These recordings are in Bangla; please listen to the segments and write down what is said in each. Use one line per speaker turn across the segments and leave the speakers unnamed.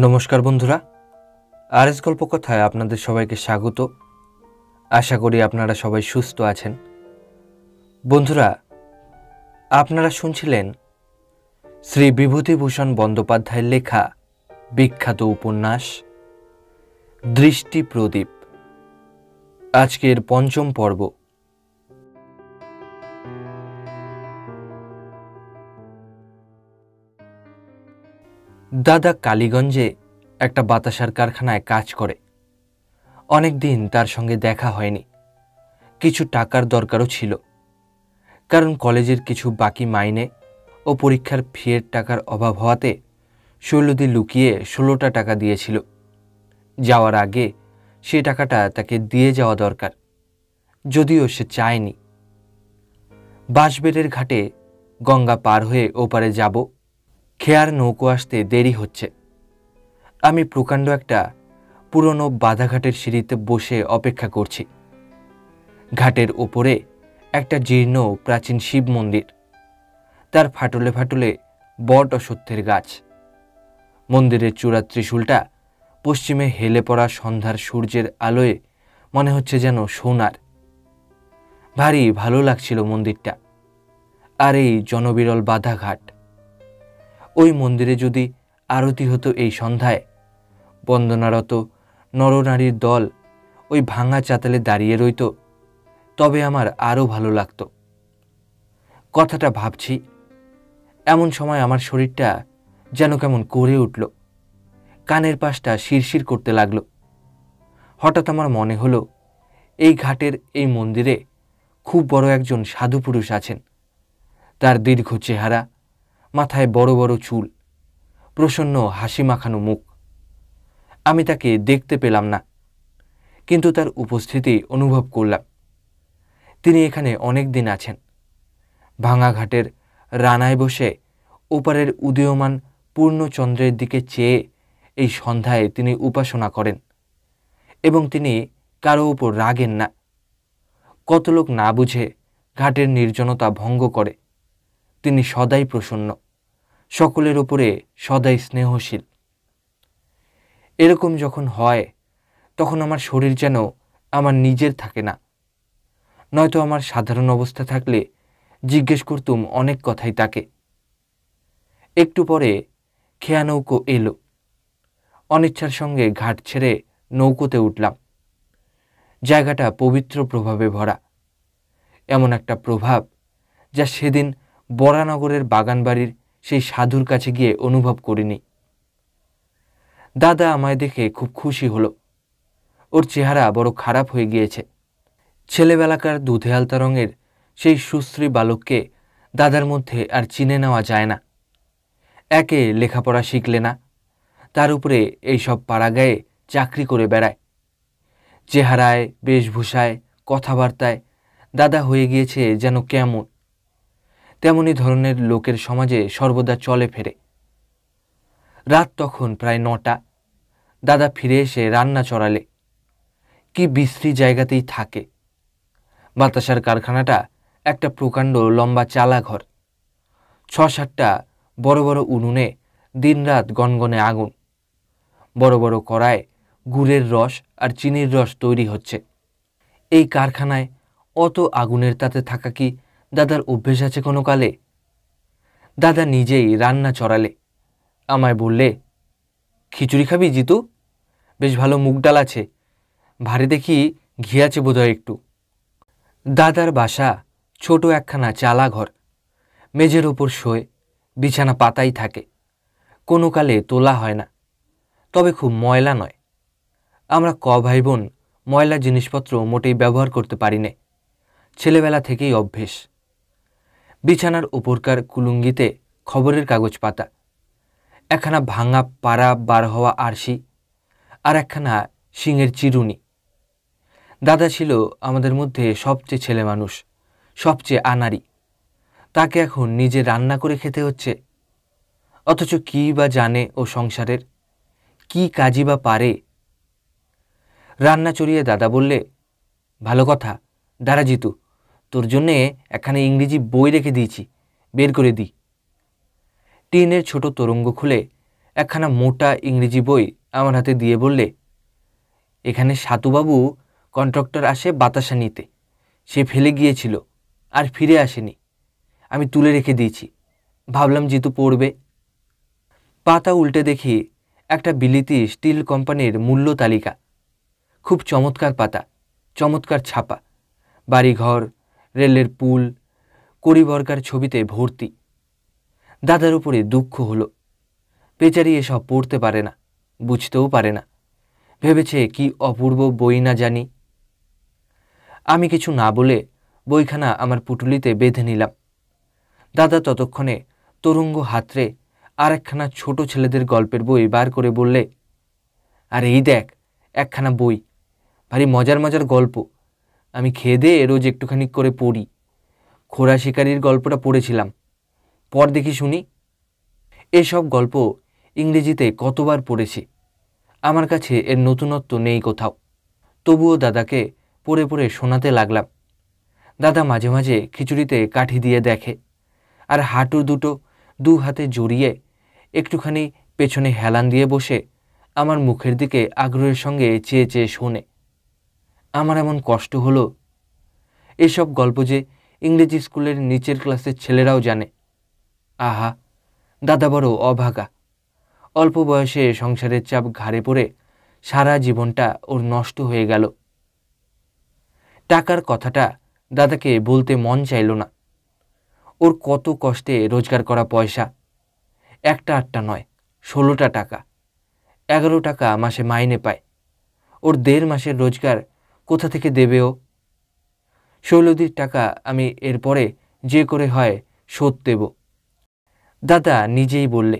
নমস্কার বন্ধুরা, আরএস গল্প কথায় আপনাদের সবাইকে স্বাগত। আশা করি আপনারা সবাই সুস্থ আছেন। বন্ধুরা, আপনারা শুনছিলেন শ্রী বিভূতিভূষণ বন্দ্যোপাধ্যায়ের লেখা বিখ্যাত উপন্যাস দৃষ্টি প্রদীপ, আজকের পঞ্চম পর্ব। দাদা কালীগঞ্জে একটা বাতাসার কারখানায় কাজ করে। অনেক দিন তার সঙ্গে দেখা হয়নি। কিছু টাকার দরকারও ছিল, কারণ কলেজের কিছু বাকি মাইনে ও পরীক্ষার ফিয়ের টাকার অভাব হওয়াতে শৈলদি লুকিয়ে 16টা টাকা দিয়েছিল। যাওয়ার আগে সে টাকাটা তাকে দিয়ে যাওয়া দরকার, যদিও সে চায়নি। বাঁশবেড়ের ঘাটে গঙ্গা পার হয়ে ওপারে যাব, খেয়ার নৌকো আসতে দেরি হচ্ছে। আমি প্রকাণ্ড একটা পুরনো বাধাঘাটের সিঁড়িতে বসে অপেক্ষা করছি। ঘাটের ওপরে একটা জীর্ণ প্রাচীন শিব মন্দির, তার ফাটলে ফাটলে বট অশ্বত্থের গাছ। মন্দিরের চূড়ার ত্রিশূলটা পশ্চিমে হেলে পড়া সন্ধ্যার সূর্যের আলোয় মনে হচ্ছে যেন সোনার। ভারী ভালো লাগছিল মন্দিরটা আর এই জনবিরল বাধাঘাট। ওই মন্দিরে যদি আরতি হতো এই সন্ধ্যায়, বন্দনারত নরনারীর দল ওই ভাঙা চাতালে দাঁড়িয়ে রইত, তবে আমার আরও ভালো লাগতো। কথাটা ভাবছি, এমন সময় আমার শরীরটা যেন কেমন করে উঠল, কানের পাশটা শিরশির করতে লাগলো। হঠাৎ আমার মনে হলো এই ঘাটের এই মন্দিরে খুব বড় একজন সাধু পুরুষ আছেন। তার দীর্ঘ চেহারা, মাথায় বড় বড় চুল, প্রসন্ন হাসি মাখানো মুখ। আমি তাকে দেখতে পেলাম না, কিন্তু তার উপস্থিতি অনুভব করলাম। তিনি এখানে অনেক দিন আছেন। ভাঙা ঘাটের রানায় বসে ওপারের উদীয়মান পূর্ণচন্দ্রের দিকে চেয়ে এই সন্ধ্যায় তিনি উপাসনা করেন, এবং তিনি কারো উপর রাগেন না। কত লোক না বুঝে ঘাটের নির্জনতা ভঙ্গ করে। তিনি সদাই প্রসন্ন, সকলের উপরে সদাই স্নেহশীল। এরকম যখন হয়, তখন আমার শরীর যেন আমার নিজের থাকে না। নয়তো আমার সাধারণ অবস্থা থাকলে জিজ্ঞেস করতুম অনেক কথাই তাকে। একটু পরে খেয়া নৌকো এলো। অনিচ্ছার সঙ্গে ঘাট ছেড়ে নৌকোতে উঠলাম। জায়গাটা পবিত্র প্রভাবে ভরা, এমন একটা প্রভাব যা সেদিন বরানগরের বাগানবাড়ির সেই সাধুর কাছে গিয়ে অনুভব করিনি। দাদা আমায় দেখে খুব খুশি হলো। ওর চেহারা বড় খারাপ হয়ে গিয়েছে। ছেলেবেলাকার দুধে আলতা রঙের সেই সুশ্রী বালককে দাদার মধ্যে আর চিনে নেওয়া যায় না। একে লেখাপড়া শিখলে না, তার উপরে এইসব পাড়াগায়ে চাকরি করে বেড়ায়। চেহারায়, বেশভূষায়, কথাবার্তায় দাদা হয়ে গিয়েছে যেন কেমন তেমনি ধরনের লোকের সমাজে সর্বদা চলে ফেরে। রাত তখন প্রায় 9টা। দাদা ফিরে এসে রান্না চড়ালে। কি বিশ্রী জায়গাতেই থাকে। বাতাসার কারখানাটা একটা প্রকাণ্ড লম্বা চালা ঘর। 6-7টা বড় বড় উনুনে দিনরাত গনগনে আগুন। বড় বড় কড়ায় গুড়ের রস আর চিনির রস তৈরি হচ্ছে। এই কারখানায় অত আগুনের তাতে থাকা কি দাদার অভ্যেস আছে কোনো কালে? দাদা নিজেই রান্না চড়ালে। আমায় বললে, খিচুড়ি খাবি জিতু? বেশ ভালো মুগ ডাল আছে, ভারে দেখি ঘি আছে বোধহয় একটু। দাদার বাসা ছোট একখানা চালা ঘর। মেঝের ওপর শোয়, বিছানা পাতাই থাকে, কোনো কালে তোলা হয় না, তবে খুব ময়লা নয়। আমরা ভাই বোন ময়লা জিনিসপত্র মোটেই ব্যবহার করতে পারি না, ছেলেবেলা থেকেই অভ্যেস। বিছানার ওপরকার কুলুঙ্গিতে খবরের কাগজ পাতা, একখানা ভাঙা পাড়া বার হওয়া আরশি, আর একখানা শিঙের চিরুনি। দাদা ছিল আমাদের মধ্যে সবচেয়ে ছেলে মানুষ, সবচেয়ে আনাড়ি। তাকে এখন নিজে রান্না করে খেতে হচ্ছে। অথচ কী বা জানে ও সংসারের, কি কাজই বা পারে। রান্না চড়িয়ে দাদা বললে, ভালো কথা, দাঁড়া জিতু, তোর জন্যে একখানা ইংরেজি বই রেখে দিয়েছি, বের করে দিই। টিনের ছোট তোরঙ্গ খুলে একখানা মোটা ইংরেজি বই আমার হাতে দিয়ে বললে, এখানে সাতুবাবু কন্ট্রাক্টর আসে বাতাসা নিতে, সে ফেলে গিয়েছিল আর ফিরে আসেনি, আমি তুলে রেখে দিয়েছি, ভাবলাম জিতু পড়বে। পাতা উল্টে দেখি একটা বিলিতি স্টিল কোম্পানির মূল্য তালিকা। খুব চমৎকার পাতা, চমৎকার ছাপা, বাড়িঘর, রেলের পুল, কড়িবর্গার ছবিতে ভর্তি। দাদার উপরে দুঃখ হলো, বেচারি এসব পড়তে পারে না, বুঝতেও পারে না, ভেবেছে কি অপূর্ব বই না জানি। আমি কিছু না বলে বইখানা আমার পুটুলিতে বেঁধে নিলাম। দাদা ততক্ষণে তরঙ্গ হাতড়ে আর একখানা ছোট ছেলেদের গল্পের বই বার করে বললে, আর এই দেখ একখানা বই, ভারী মজার মজার গল্প, আমি খেয়ে দিয়ে রোজ একটুখানি করে পড়ি। খোড়া শিকারির গল্পটা পড়েছিলাম, পর দেখি শুনি। এসব গল্প ইংরেজিতে কতবার পড়েছি, আমার কাছে এর নতুনত্ব নেই কোথাও। তবুও দাদাকে পড়ে পড়ে শোনাতে লাগলাম। দাদা মাঝে মাঝে খিচুড়িতে কাঠি দিয়ে দেখে, আর হাঁটু দুটো দু হাতে জড়িয়ে একটুখানি পেছনে হেলান দিয়ে বসে আমার মুখের দিকে আগ্রহের সঙ্গে চেয়ে চেয়ে শোনে। আমার এমন কষ্ট হলো, এসব গল্প যে ইংরেজি স্কুলের নিচের ক্লাসের ছেলেরাও জানে। আহা, দাদা বড় অভাগা, অল্প বয়সে সংসারের চাপ ঘাড়ে পড়ে সারা জীবনটা ওর নষ্ট হয়ে গেল। টাকার কথাটা দাদাকে বলতে মন চাইল না। ওর কত কষ্টে রোজগার করা পয়সা, একটা আটটা নয়, 16টা টাকা, 11 টাকা মাসে মাইনে পায়। ওর 1.5 মাসের রোজগার কোথা থেকে দেবে ও? শৈলদির টাকা আমি এরপরে যে করে হয় শোধ দেব। দাদা নিজেই বললে,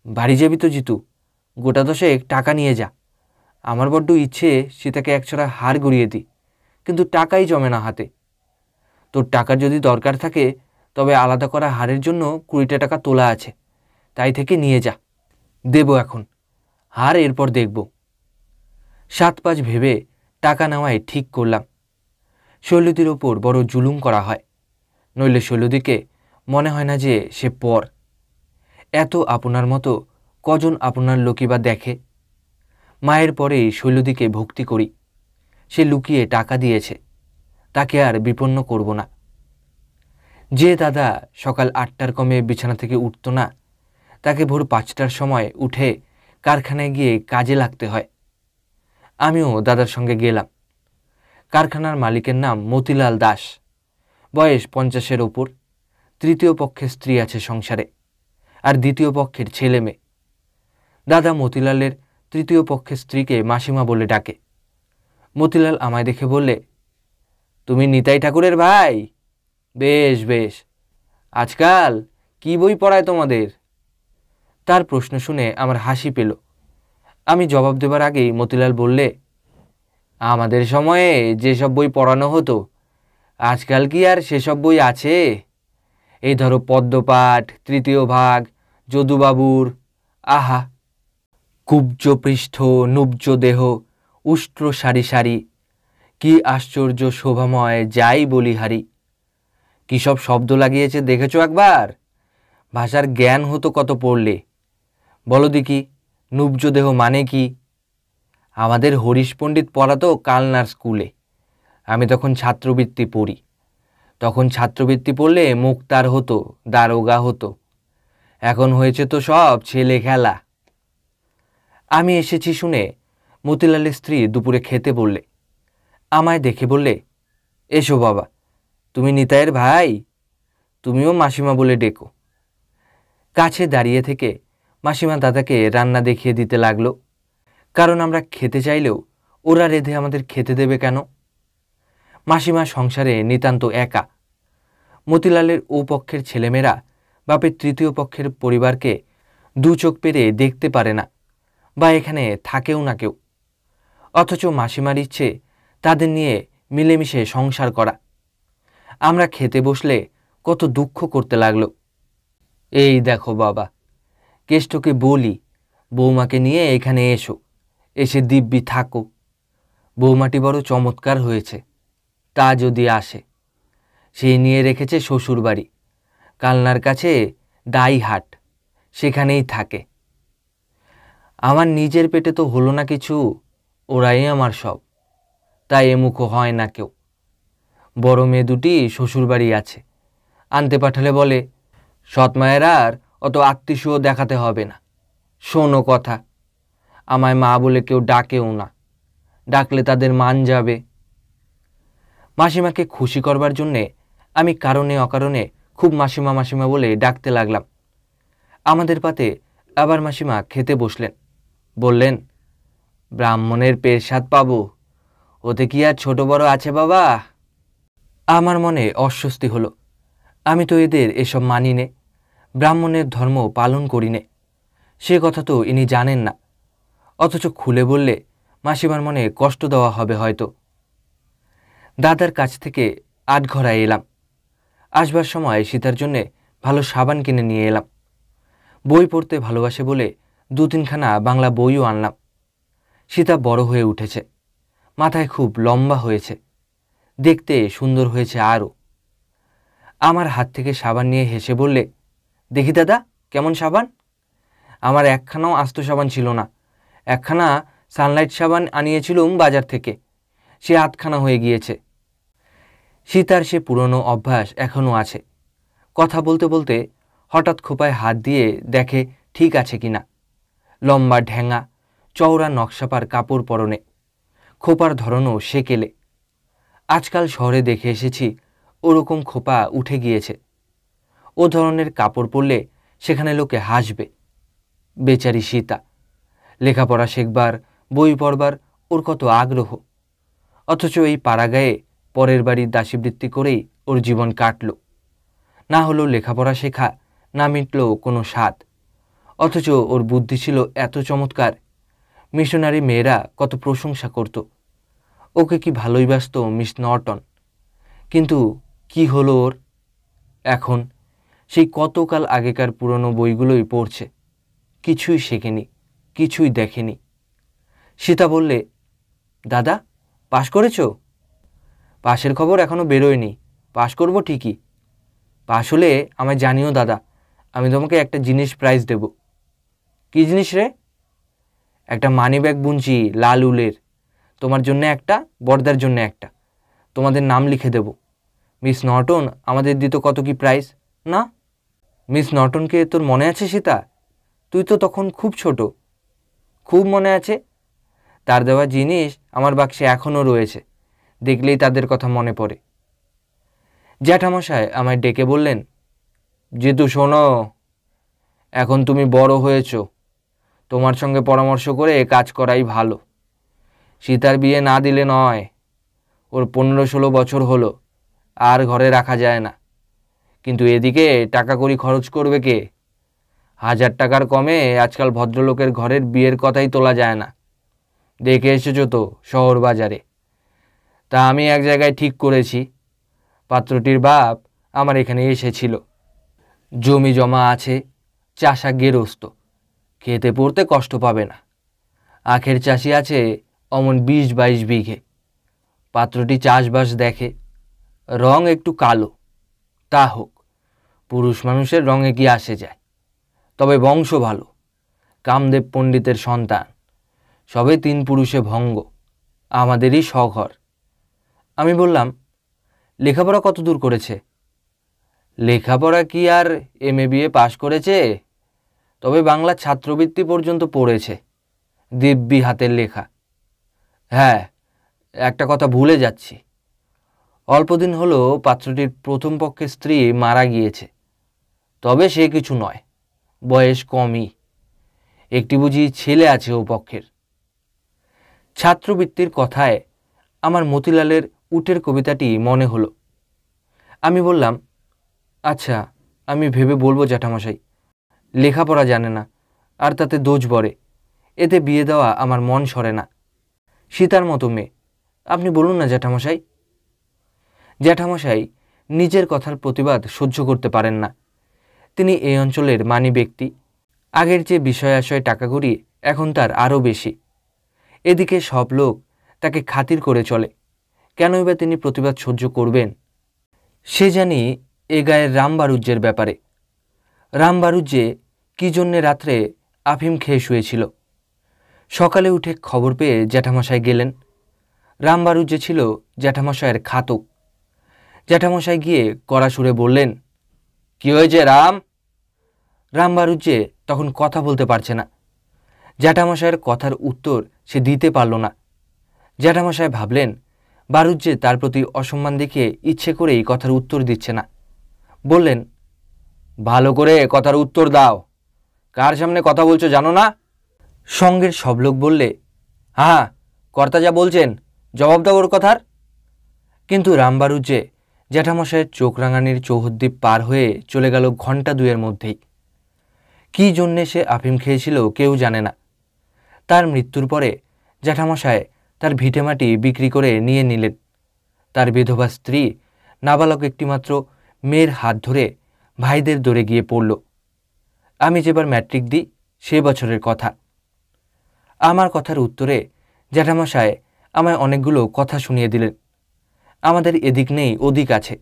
বাড়ি যাবি তো জিতু, গোটা 10 টাকা নিয়ে যা। আমার বড্ড ইচ্ছে সীতাকে একছড়া হার গড়িয়ে দিই, কিন্তু টাকাই জমে না হাতে। তোর টাকার যদি দরকার থাকে তবে আলাদা করা হারের জন্য 20টা টাকা তোলা আছে, তাই থেকে নিয়ে যা। দেব এখন, হার এরপর দেখব। 7-5 ভেবে টাকা নেওয়ায় ঠিক করলাম। শৈলদির ওপর বড় জুলুম করা হয়, নইলে শৈলদিকে মনে হয় না যে সে পর। এত আপনার মতো কজন আপনার লোকই বা দেখে। মায়ের পরেই শৈলদিকে ভক্তি করি। সে লুকিয়ে টাকা দিয়েছে, তাকে আর বিপন্ন করব না। যে দাদা সকাল 8টার কমে বিছানা থেকে উঠত না, তাকে ভোর 5টার সময় উঠে কারখানায় গিয়ে কাজে লাগতে হয়। আমিও দাদার সঙ্গে গেলাম। কারখানার মালিকের নাম মতিলাল দাস, বয়স 50-এর ওপর। তৃতীয় পক্ষের স্ত্রী আছে সংসারে, আর দ্বিতীয় পক্ষের ছেলে মেয়ে। দাদা মতিলালের তৃতীয় পক্ষের স্ত্রীকে মাসিমা বলে ডাকে। মতিলাল আমায় দেখে বললে, তুমি নিতাই ঠাকুরের ভাই? বেশ বেশ, আজকাল কি বই পড়ায় তোমাদের? তার প্রশ্ন শুনে আমার হাসি পেল। আমি জবাব দেবার আগেই মতিলাল বললে, আমাদের সময়ে যেসব বই পড়ানো হতো, আজকাল কি আর সেসব বই আছে? এই ধরো পদ্মপাঠ, তৃতীয় ভাগ, যদুবাবুর। আহা, কুব্জ পৃষ্ঠ, নুব্জ দেহ, উষ্ট্র সারি সারি, কি আশ্চর্য শোভাময় যাই বলিহারি। কি সব শব্দ লাগিয়েছে দেখেছ একবার? ভাষার জ্ঞান হতো কত পড়লে। বলো দেখি, নুব্জ দেহ মানে কি? আমাদের হরিশ পণ্ডিত পড়াতো কালনার স্কুলে, আমি তখন ছাত্রবৃত্তি পড়ি। তখন ছাত্রবৃত্তি পড়লে মুক্তার হতো, দারোগা হতো। এখন হয়েছে তো সব ছেলে খেলা। আমি এসেছি শুনে মতিলালের স্ত্রী দুপুরে খেতে বললে। আমায় দেখে বললে, এসো বাবা, তুমি নিতাইয়ের ভাই, তুমিও মাসিমা বলে ডেকো। কাছে দাঁড়িয়ে থেকে মাসিমা দাদাকে রান্না দেখিয়ে দিতে লাগলো, কারণ আমরা খেতে চাইলেও ওরা রেঁধে আমাদের খেতে দেবে কেন? মাসিমা সংসারে নিতান্ত একা। মতিলালের ও পক্ষের ছেলেমেয়েরা বাপের তৃতীয় পক্ষের পরিবারকে দু চোখ পেরে দেখতে পারে না, বা এখানে থাকেও না কেউ। অথচ মাসিমার ইচ্ছে তাদের নিয়ে মিলেমিশে সংসার করা। আমরা খেতে বসলে কত দুঃখ করতে লাগলো। এই দেখো বাবা, কেষ্টকে বলি বৌমাকে নিয়ে এখানে এসো, এসে দিব্যি থাকো। বৌমাটি বড় চমৎকার হয়েছে, তা যদি আসে। সে নিয়ে রেখেছে শ্বশুর বাড়ি, কালনার কাছে দাইহাট, সেখানেই থাকে। আমার নিজের পেটে তো হলো না কিছু, ওরাই আমার সব, তাই এমুখো হয় না কেউ। বড় মেয়ে দুটি শ্বশুরবাড়ি আছে, আনতে পাঠালে বলে সৎ মায়ের আর অত আত্মীয় দেখাতে হবে না, শোনো কথা। আমায় মা বলে কেউ ডাকেও না, ডাকলে তাদের মান যাবে। মাসিমাকে খুশি করবার জন্যে আমি কারণে অকারণে খুব মাসিমা মাসিমা বলে ডাকতে লাগলাম। আমাদের পাতে আবার মাসিমা খেতে বসলেন, বললেন, ব্রাহ্মণের পেশাদ পাবো, ওতে কি আর ছোট বড় আছে বাবা? আমার মনে অস্বস্তি হলো। আমি তো এদের এসব মানি নে, ব্রাহ্মণের ধর্ম পালন করি নে, সে কথা তো ইনি জানেন না। অথচ খুলে বললে মাসিমার মনে কষ্ট দেওয়া হবে হয়তো। দাদার কাছ থেকে আটঘরায় এলাম। আসবার সময় সীতার জন্যে ভালো সাবান কিনে নিয়ে এলাম। বই পড়তে ভালোবাসে বলে 2-3খানা বাংলা বইও আনলাম। সীতা বড় হয়ে উঠেছে, মাথায় খুব লম্বা হয়েছে, দেখতে সুন্দর হয়েছে আরও। আমার হাত থেকে সাবান নিয়ে হেসে বললে, দেখি দাদা কেমন সাবান? আমার একখানাও আস্ত সাবান ছিল না, একখানা সানলাইট সাবান আনিয়েছিলুম বাজার থেকে, সে 8খানা হয়ে গিয়েছে। সীতার সে পুরনো অভ্যাস এখনও আছে। কথা বলতে বলতে হঠাৎ খোপায় হাত দিয়ে দেখে ঠিক আছে কিনা। লম্বা ঢ্যাঙা চওড়া নকশাপার কাপড় পরনে, খোপার ধরনও সেকেলে। আজকাল শহরে দেখে এসেছি ওরকম খোপা উঠে গিয়েছে। ও ধরনের কাপড় পরলে সেখানে লোকে হাসবে। বেচারি সীতা, লেখাপড়া শেখবার, বই পড়বার ওর কত আগ্রহ, অথচ এই পাড়াগায়ে পরের বাড়ির দাসীবৃত্তি করেই ওর জীবন কাটল। না হলো লেখাপড়া শেখা, না মিটল কোনো স্বাদ। অথচ ওর বুদ্ধি ছিল এত চমৎকার, মিশনারি মেয়েরা কত প্রশংসা করত। ওকে কি ভালোই বাসত মিস নর্টন। কিন্তু কি হলো ওর? এখন সেই কতকাল আগেকার পুরনো বইগুলোই পড়ছে, কিছুই শেখেনি, কিছুই দেখেনি। সীতা বললে, দাদা পাশ করেছ? পাশের খবর এখনো বেরোয়নি, পাশ করব ঠিকই। পাশ হলে আমায় জানিও দাদা, আমি তোমাকে একটা জিনিস প্রাইজ দেব। কি জিনিস রে? একটা মানি ব্যাগ বুনছি লাল উলের, তোমার জন্য একটা, বর্দার জন্য একটা, তোমাদের নাম লিখে দেব। মিস নর্টন আমাদের দিত কত কি প্রাইজ না? মিস নর্টনকে তোর মনে আছে সীতা? তুই তো তখন খুব ছোট। খুব মনে আছে, তার দেওয়া জিনিস আমার বাক্সে এখনও রয়েছে, দেখলেই তাদের কথা মনে পড়ে। জ্যাঠামশায় আমায় ডেকে বললেন, যেতু শোনো, এখন তুমি বড় হয়েছ, তোমার সঙ্গে পরামর্শ করে কাজ করাই ভালো। সীতার বিয়ে না দিলে নয়, ওর 15-16 বছর হলো, আর ঘরে রাখা যায় না। কিন্তু এদিকে টাকা কড়ি খরচ করবে কে? 1000 টাকার কমে আজকাল ভদ্রলোকের ঘরের বিয়ের কথাই তোলা যায় না। দেখে এসেছো তো শহর বাজারে। তা আমি এক জায়গায় ঠিক করেছি, পাত্রটির বাপ আমার এখানে এসেছিল, জমি জমা আছে, চাষা গেরস্ত, খেতে পড়তে কষ্ট পাবে না। আখের চাষি আছে অমন 20-22 বিঘে। পাত্রটি চাষবাস দেখে, রং একটু কালো, তা হোক, পুরুষ মানুষের রঙে কি আসে যায়, তবে বংশ ভালো, কামদেব পণ্ডিতের সন্তান, সবে 3 পুরুষে ভঙ্গ, আমাদেরই স্বঘর। আমি বললাম, লেখাপড়া কত দূর করেছে? লেখাপড়া কি আর MA BA পাশ করেছে, তবে বাংলা ছাত্রবৃত্তি পর্যন্ত পড়েছে, দিব্যি হাতের লেখা। হ্যাঁ, একটা কথা ভুলে যাচ্ছি, অল্পদিন হলো পাত্রটির প্রথম পক্ষের স্ত্রী মারা গিয়েছে, তবে সে কিছু নয়, বয়স কমই, একটি বুঝি ছেলে আছে ও পক্ষের। ছাত্রবৃত্তির কথায় আমার মতিলালের উটের কবিতাটি মনে হলো। আমি বললাম, আচ্ছা, আমি ভেবে বলবো জ্যাঠামশাই, লেখাপড়া জানে না, আর তাতে দোষ বড়ে, এতে বিয়ে দেওয়া আমার মন সরে না। সীতার মতো মেয়ে, আপনি বলুন না জ্যাঠামশাই। জ্যাঠামশাই নিজের কথার প্রতিবাদ সহ্য করতে পারেন না। তিনি এই অঞ্চলের মানী ব্যক্তি, আগের যে বিষয় আশয় টাকা করি এখন তার আরও বেশি। এদিকে সব লোক তাকে খাতির করে চলে, কেনই বা তিনি প্রতিবাদ সহ্য করবেন? সে জানি এ গায়ের রামবারুজ্যের ব্যাপারে। রামবারুজ্যে কী জন্যে রাত্রে আফিম খেয়ে শুয়েছিল, সকালে উঠে খবর পেয়ে জ্যাঠামশাই গেলেন। রামবারুজ্জে ছিল জ্যাঠামশাইয়ের খাতক। জ্যাঠামশাই গিয়ে কড়া সুরে বললেন, কি হয়েছে রাম? রামবারুজ্জে তখন কথা বলতে পারছে না। জ্যাঠামশাইয়ের কথার উত্তর সে দিতে পারল না। জ্যাঠামশাই ভাবলেন বারুজ্জে তার প্রতি অসম্মান দেখিয়ে ইচ্ছে করেই কথার উত্তর দিচ্ছে না। বললেন, ভালো করে কথার উত্তর দাও। কার সামনে কথা বলছো জানো না? সঙ্গের সব লোক বললে, হ্যাঁ, কর্তা যা বলছেন জবাব দাও ওর কথার। কিন্তু রামবারুজ্জে জ্যাঠামশাইয়ের চোখ রাঙানির চৌহদ্দীপ পার হয়ে চলে গেল ঘণ্টা দুয়ের মধ্যেই। কী জন্যে সে আফিম খেয়েছিল কেউ জানে না। তার মৃত্যুর পরে জ্যাঠামশাই তার ভিটেমাটি বিক্রি করে নিয়ে নিলেন। তার বিধবা স্ত্রী নাবালক একটিমাত্র মেয়ের হাত ধরে ভাইদের দৌড়ে গিয়ে পড়ল। আমি যেবার ম্যাট্রিক দিই সে বছরের কথা। আমার কথার উত্তরে জ্যাঠামশাই আমায় অনেকগুলো কথা শুনিয়ে দিলেন। আমাদের এদিক নেই ওদিক আছে।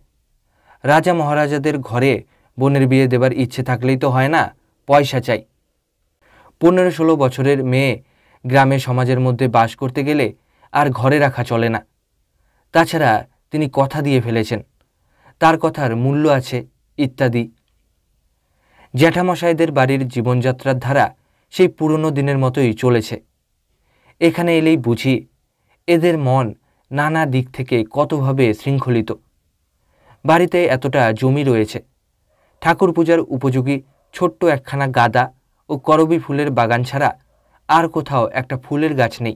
রাজা মহারাজাদের ঘরে বোনের বিয়ে দেবার ইচ্ছে থাকলেই তো হয় না, পয়সা চাই। 15-16 বছরের মেয়ে গ্রামে সমাজের মধ্যে বাস করতে গেলে আর ঘরে রাখা চলে না। তাছাড়া তিনি কথা দিয়ে ফেলেছেন, তার কথার মূল্য আছে ইত্যাদি। জ্যাঠামশাইদের বাড়ির জীবনযাত্রার ধারা সেই পুরনো দিনের মতোই চলেছে। এখানে এলেই বুঝি এদের মন নানা দিক থেকে কতভাবে শৃঙ্খলিত। বাড়িতে এতটা জমি রয়েছে, ঠাকুর পূজার উপযোগী ছোট্ট একখানা গাঁদা ও করবী ফুলের বাগান ছাড়া আর কোথাও একটা ফুলের গাছ নেই।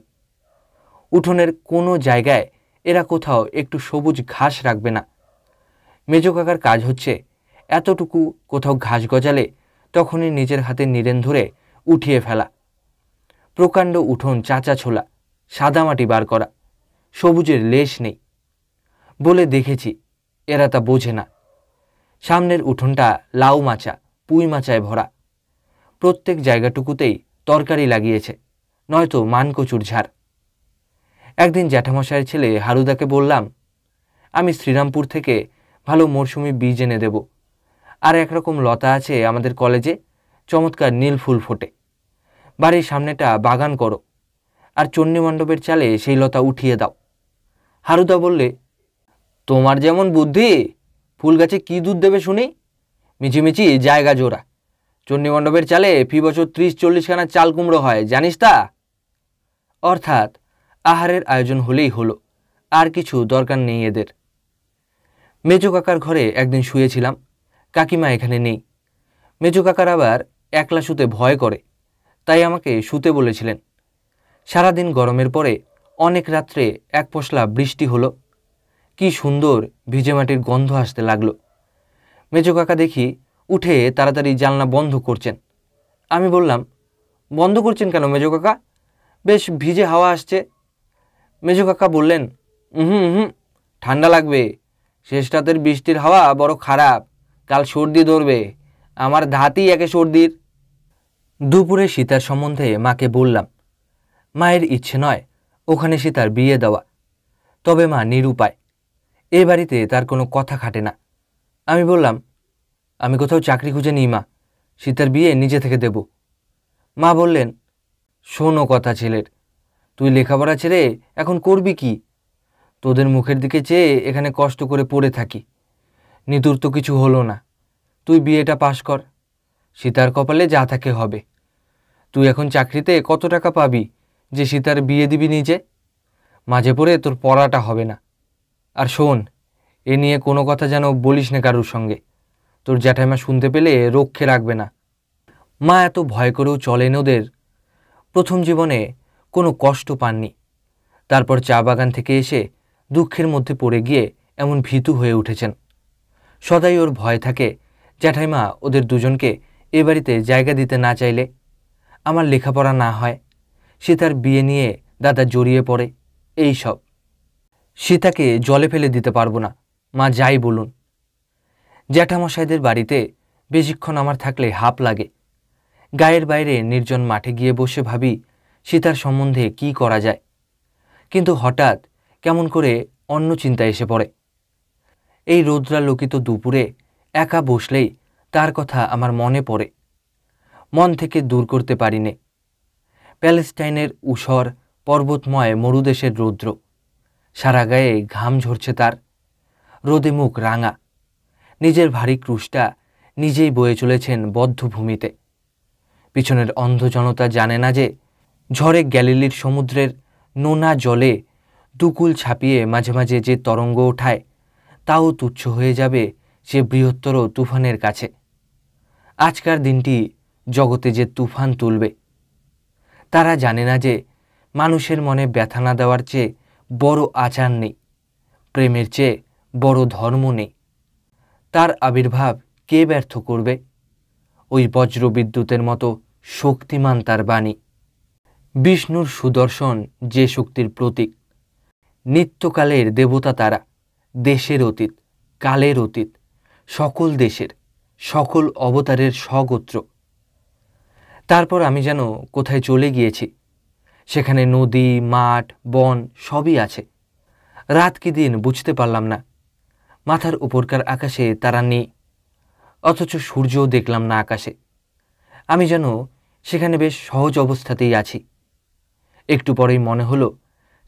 উঠোনের কোনো জায়গায় এরা কোথাও একটু সবুজ ঘাস রাখবে না। মেজ কাকার কাজ হচ্ছে এতটুকু কোথাও ঘাস গজালে তখনই নিজের হাতে নিরেন ধরে উঠিয়ে ফেলা। প্রকাণ্ড উঠোন চাচা ছোলা, সাদা মাটি বার করা, সবুজের লেশ নেই। বলে দেখেছি, এরা তা বোঝে না। সামনের উঠোনটা লাউ মাচা, পুঁই মাচায় ভরা। প্রত্যেক জায়গাটুকুতেই তরকারি লাগিয়েছে, নয়তো মানকচুর ঝাড়। একদিন জ্যাঠামশাইয়ের ছেলে হারুদাকে বললাম, আমি শ্রীরামপুর থেকে ভালো মরশুমি বীজ এনে দেব। আর একরকম লতা আছে আমাদের কলেজে, চমৎকার নীল ফুল ফোটে। বাড়ির সামনেটা বাগান করো, আর চণ্ডীমণ্ডপের চালে সেই লতা উঠিয়ে দাও। হারুদা বললে, তোমার যেমন বুদ্ধি, ফুল গাছে কি দুধ দেবে শুনি? মিছিমিছি জায়গা জোড়া। চণ্ডীমণ্ডপের চালে ফি বছর 30-40 খানা চাল কুমড়ো হয়, জানিস তা? অর্থাৎ আহারের আয়োজন হলেই হলো, আর কিছু দরকার নেই এদের। মেজো কাকার ঘরে একদিন শুয়েছিলাম, কাকিমা এখানে নেই। মেজো কাকার আবার একলা শুতে ভয় করে, তাই আমাকে শুতে বলেছিলেন। সারাদিন গরমের পরে অনেক রাত্রে এক পশলা বৃষ্টি হলো। কি সুন্দর ভিজে মাটির গন্ধ আসতে লাগলো। মেজো কাকা দেখি উঠে তাড়াতাড়ি জানলা বন্ধ করছেন। আমি বললাম, বন্ধ করছেন কেন মেজো কাকা? বেশ ভিজে হাওয়া আসছে। মেজো কাকা বললেন, হুম, ঠান্ডা লাগবে। শেষ রাতের বৃষ্টির হাওয়া বড় খারাপ, কাল সর্দি ধরবে। আমার ধাতই একে সর্দির। দুপুরে সীতার সম্বন্ধে মাকে বললাম। মায়ের ইচ্ছে নয় ওখানে সীতার বিয়ে দেওয়া, তবে মা নিরুপায়। এ বাড়িতে তার কোনো কথা খাটে না। আমি বললাম, আমি কোথাও চাকরি খুঁজে নিই মা, সীতার বিয়ে নিজে থেকে দেব। মা বললেন, শোনো কথা ছেলের, তুই লেখাপড়া ছেড়ে এখন করবি কি? তোদের মুখের দিকে চেয়ে এখানে কষ্ট করে পড়ে থাকি, নিতুর তো কিছু হলো না। তুই বিয়েটা পাশ কর, সীতার কপালে যা থাকে হবে। তুই এখন চাকরিতে কত টাকা পাবি যে সীতার বিয়ে দিবি নিজে? মাঝে পড়ে তোর পড়াটা হবে না। আর শোন, এ নিয়ে কোনো কথা যেন বলিস না কারুর সঙ্গে, তোর জ্যাঠাইমা শুনতে পেলে রক্ষে রাখবে না। মা এত ভয় করেও চলেন ওদের। প্রথম জীবনে কোনো কষ্ট পাননি, তারপর চা বাগান থেকে এসে দুঃখের মধ্যে পড়ে গিয়ে এমন ভীতু হয়ে উঠেছেন। সদাই ওর ভয় থাকে জ্যাঠাইমা ওদের দুজনকে এ বাড়িতে জায়গা দিতে না চাইলে আমার লেখাপড়া না হয়, সীতার বিয়ে নিয়ে দাদা জড়িয়ে পড়ে, এই সব। সীতাকে জলে ফেলে দিতে পারবো না, মা যাই বলুন। জ্যাঠামশাইদের বাড়িতে বেশিক্ষণ আমার থাকলে হাঁপ লাগে। গায়ের বাইরে নির্জন মাঠে গিয়ে বসে ভাবি সীতার সম্বন্ধে কি করা যায়, কিন্তু হঠাৎ কেমন করে অন্য চিন্তা এসে পড়ে। এই রৌদ্রালোকিত দুপুরে একা বসলেই তার কথা আমার মনে পড়ে, মন থেকে দূর করতে পারি নে। প্যালেস্টাইনের ঊষর পর্বতময় মরুদেশের রৌদ্র, সারা গায়ে ঘাম ঝরছে তার, রোদে মুখ রাঙা, নিজের ভারী ক্রুশটা নিজেই বয়ে চলেছেন বদ্ধভূমিতে। পিছনের অন্ধ জনতা জানে না যে ঝড়ে গ্যালিলির সমুদ্রের নোনা জলে দুকুল ছাপিয়ে মাঝে মাঝে যে তরঙ্গ ওঠায় তাও তুচ্ছ হয়ে যাবে সে বৃহত্তর তুফানের কাছে। আজকার দিনটি জগতে যে তুফান তুলবে, তারা জানে না যে মানুষের মনে ব্যথা না দেওয়ার চেয়ে বড় আচার নেই, প্রেমের চেয়ে বড় ধর্ম নেই। তার আবির্ভাব কে ব্যর্থ করবে? ওই বজ্র বিদ্যুতের মতো শক্তিমান তার বাণী। বিষ্ণুর সুদর্শন যে শক্তির প্রতীক, নিত্যকালের দেবতা তারা, দেশের অতীত, কালের অতীত, সকল দেশের, সকল অবতারের স্বগোত্র। তারপর আমি যেন কোথায় চলে গিয়েছি, সেখানে নদী, মাঠ, বন সবই আছে। রাত কি দিন বুঝতে পারলাম না। মাথার উপরকার আকাশে তারা নেই, অথচ সূর্যও দেখলাম না আকাশে। আমি যেন সেখানে বেশ সহজ অবস্থাতেই আছি। একটু পরেই মনে হলো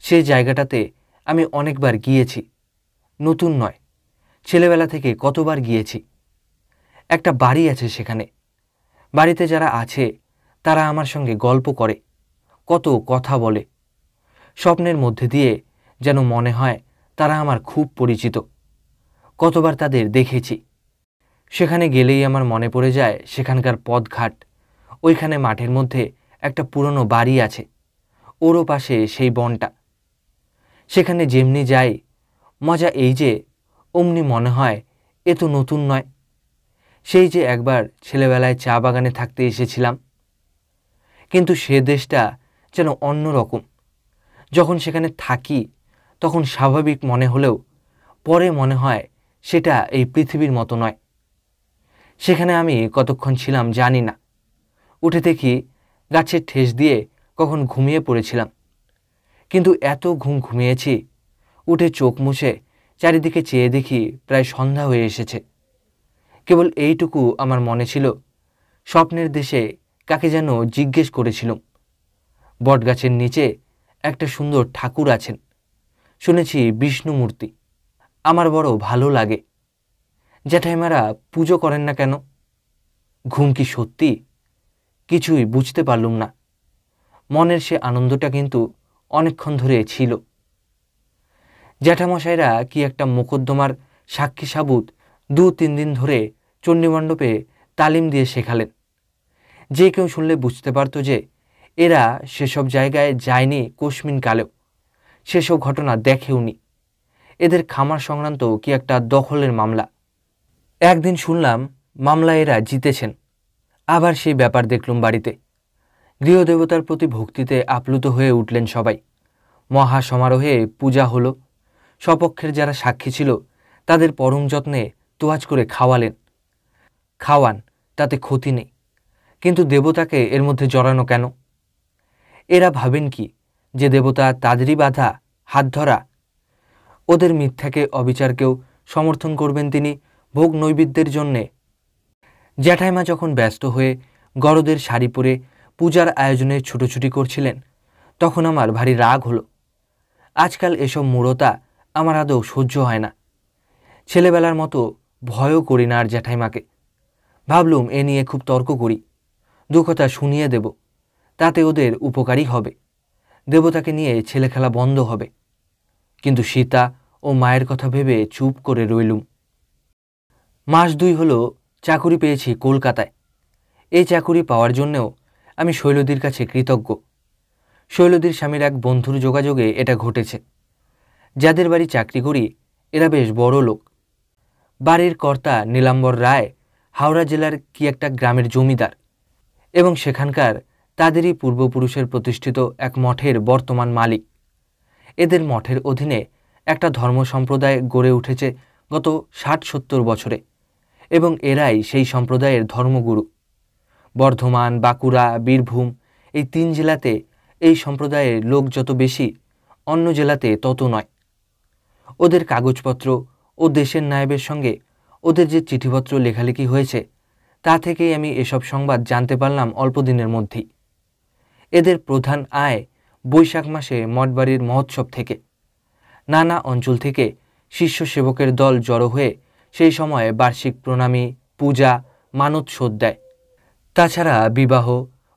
সে জায়গাটাতে আমি অনেকবার গিয়েছি, নতুন নয়, ছেলেবেলা থেকে কতবার গিয়েছি। একটা বাড়ি আছে সেখানে, বাড়িতে যারা আছে তারা আমার সঙ্গে গল্প করে, কত কথা বলে। স্বপ্নের মধ্যে দিয়ে যেন মনে হয় তারা আমার খুব পরিচিত, কতবার তাদের দেখেছি। সেখানে গেলেই আমার মনে পড়ে যায় সেখানকার পথঘাট। ওইখানে মাঠের মধ্যে একটা পুরনো বাড়ি আছে, ওরও পাশে সেই বনটা। সেখানে যেমনি যাই, মজা এই যে অমনি মনে হয় এ তো নতুন নয়, সেই যে একবার ছেলেবেলায় চা বাগানে থাকতে এসেছিলাম। কিন্তু সে দেশটা যেন অন্যরকম। যখন সেখানে থাকি তখন স্বাভাবিক মনে হলেও পরে মনে হয় সেটা এই পৃথিবীর মতো নয়। সেখানে আমি কতক্ষণ ছিলাম জানি না। উঠে দেখি গাছের ঠেস দিয়ে কখন ঘুমিয়ে পড়েছিলাম, কিন্তু এত ঘুমিয়েছি, উঠে চোখ মুছে চারিদিকে চেয়ে দেখি প্রায় সন্ধ্যা হয়ে এসেছে। কেবল এইটুকু আমার মনে ছিল, স্বপ্নের দেশে কাকে যেন জিজ্ঞেস করেছিলাম, বটগাছের নিচে একটা সুন্দর ঠাকুর আছেন, শুনেছি বিষ্ণু মূর্তি, আমার বড় ভালো লাগে। জ্যাঠাইমারা পুজো করেন না কেন? ঘুম কি সত্যি? কিছুই বুঝতে পারলুম না। মনের সে আনন্দটা কিন্তু অনেকক্ষণ ধরে ছিল। জ্যাঠামশাইরা কি একটা মোকদ্দমার সাক্ষী সাবুত 2-3 দিন ধরে চণ্ডীমণ্ডপে তালিম দিয়ে শেখালেন। যে কেউ শুনলে বুঝতে পারত যে এরা সেসব জায়গায় যায়নি কোশমিন কালেও, সেসব ঘটনা দেখেওনি। এদের খামার সংক্রান্ত কি একটা দখলের মামলা। একদিন শুনলাম মামলা এরা জিতেছেন। আবার সেই ব্যাপার দেখলুম বাড়িতে। গৃহদেবতার প্রতি ভক্তিতে আপ্লুত হয়ে উঠলেন সবাই। মহা সমারোহে পূজা হলো। স্বপক্ষের যারা সাক্ষী ছিল তাদের পরম যত্নে তোয়াজ করে খাওয়ালেন। খাওয়ান, তাতে ক্ষতি নেই, কিন্তু দেবতাকে এর মধ্যে জড়ানো কেন? এরা ভাবেন কি যে দেবতা তাদেরই বাধা, হাত ধরা? ওদের মিথ্যাকে অবিচারকেও সমর্থন করবেন তিনি ভোগ নৈবেদ্যের জন্যে। জ্যাঠাইমা যখন ব্যস্ত হয়ে গরদের শাড়ি পরে পূজার আয়োজনে ছুটোছুটি করছিলেন, তখন আমার ভারী রাগ হলো। আজকাল এসব মূঢ়তা আমার আদৌ সহ্য হয় না। ছেলেবেলার মতো ভয়ও করি না আর জ্যাঠাইমাকে। ভাবলুম এ নিয়ে খুব তর্ক করি, দু কথা শুনিয়ে দেব, তাতে ওদের উপকারই হবে, দেবতাকে নিয়ে ছেলে খেলা বন্ধ হবে। কিন্তু সীতা ও মায়ের কথা ভেবে চুপ করে রইলুম। মাস 2 হলো চাকুরি পেয়েছি কলকাতায়। এই চাকুরি পাওয়ার জন্যেও আমি শৈলদীর কাছে কৃতজ্ঞ। শৈলদীর স্বামীর এক বন্ধুর যোগাযোগে এটা ঘটেছে। যাদের বাড়ি চাকরি করি এরা বেশ বড় লোক। বাড়ির কর্তা নীলাম্বর রায় হাওড়া জেলার কি একটা গ্রামের জমিদার, এবং সেখানকার তাদেরই পূর্বপুরুষের প্রতিষ্ঠিত এক মঠের বর্তমান মালিক। এদের মঠের অধীনে একটা ধর্ম সম্প্রদায় গড়ে উঠেছে গত 60-70 বছরে, এবং এরাই সেই সম্প্রদায়ের ধর্মগুরু। বর্ধমান, বাঁকুড়া, বীরভূম এই 3 জেলাতে এই সম্প্রদায়ের লোক যত বেশি, অন্য জেলাতে তত নয়। ওদের কাগজপত্র ও দেশের নায়েবের সঙ্গে ওদের যে চিঠিপত্র লেখালেখি হয়েছে, তা থেকেই আমি এসব সংবাদ জানতে পারলাম অল্প দিনের মধ্যেই। এদের প্রধান আয় বৈশাখ মাসে মঠবাড়ির মহোৎসব থেকে। নানা অঞ্চল থেকে শিষ্য সেবকের দল জড়ো হয়ে সেই সময়ে বার্ষিক প্রণামী, পূজা, মানত শোধ দেয়। তাছাড়া বিবাহ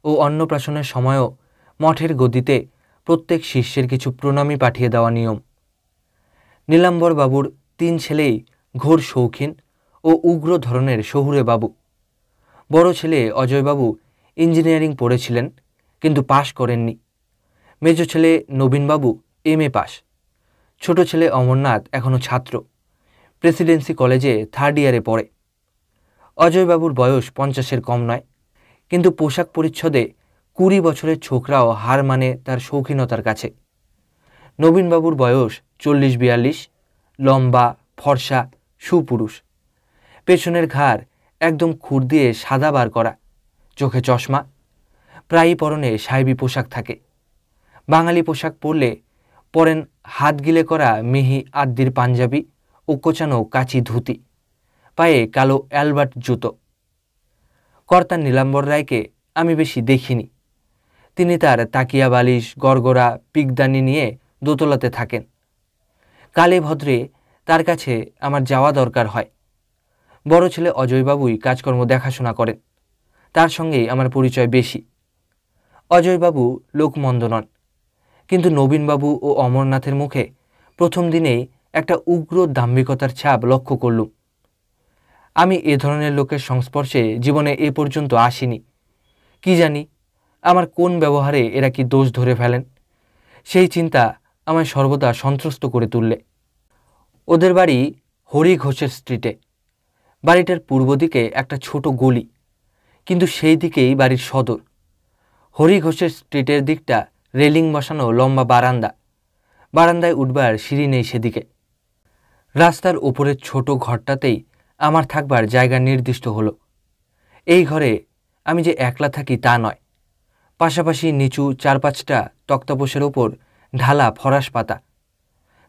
ও অন্নপ্রাশনের সময়ও মঠের গদিতে প্রত্যেক শিষ্যের কিছু প্রণামী পাঠিয়ে দেওয়া নিয়ম। নীলাম্বর বাবুর 3 ছেলেই ঘোর শৌখিন ও উগ্র ধরনের শহুরে বাবু। বড় ছেলে অজয়বাবু ইঞ্জিনিয়ারিং পড়েছিলেন, কিন্তু পাশ করেননি। মেজ ছেলে নবীনবাবু MA পাস। ছোট ছেলে অমরনাথ এখনও ছাত্র, প্রেসিডেন্সি কলেজে 3rd ইয়ারে পড়ে। অজয়বাবুর বয়স 50-এর কম নয়, কিন্তু পোশাক পরিচ্ছদে 20 বছরের ছোকরাও হার মানে তার শৌখিনতার কাছে। নবীনবাবুর বয়স 40-42, লম্বা, ফর্সা, সুপুরুষ। পেছনের ঘাড় একদম খুর দিয়ে সাদা বার করা, চোখে চশমা, প্রায়ই পরনে সাহেবি পোশাক থাকে। বাঙালি পোশাক পরলে পরেন হাত গিলে করা মিহি আদ্দির পাঞ্জাবি ও কোচানো কাচি ধুতি, পায়ে কালো অ্যালবার্ট জুতো। কর্তা নীলাম্বর রায়কে আমি বেশি দেখিনি। তিনি তার তাকিয়া বালিশ, গড়গড়া, পিকদানি নিয়ে দোতলাতে থাকেন। কালে ভদ্রে তার কাছে আমার যাওয়া দরকার হয়। বড় ছেলে অজয়বাবুই কাজকর্ম দেখাশোনা করেন, তার সঙ্গেই আমার পরিচয় বেশি। অজয়বাবু লোকমন্দ নন, কিন্তু নবীনবাবু ও অমরনাথের মুখে প্রথম দিনেই একটা উগ্র দাম্ভিকতার ছাপ লক্ষ্য করলুম। আমি এ ধরনের লোকের সংস্পর্শে জীবনে এ পর্যন্ত আসিনি। কি জানি আমার কোন ব্যবহারে এরা কি দোষ ধরে ফেলেন, সেই চিন্তা আমায় সর্বদা সন্ত্রস্ত করে তুললে। ওদের বাড়ি হরি ঘোষের স্ট্রিটে। বাড়িটার পূর্ব দিকে একটা ছোট গলি, কিন্তু সেই দিকেই বাড়ির সদর। হরি ঘোষের স্ট্রিটের দিকটা রেলিং বসানো লম্বা বারান্দা, বারান্দায় উঠবার সিঁড়ি নেই সেদিকে। রাস্তার ওপরের ছোট ঘরটাতেই আমার থাকবার জায়গা নির্দিষ্ট হলো। এই ঘরে আমি যে একলা থাকি তা নয়, পাশাপাশি নিচু 4-5টা তক্তাপোশের ওপর ঢালা ফরাস পাতা।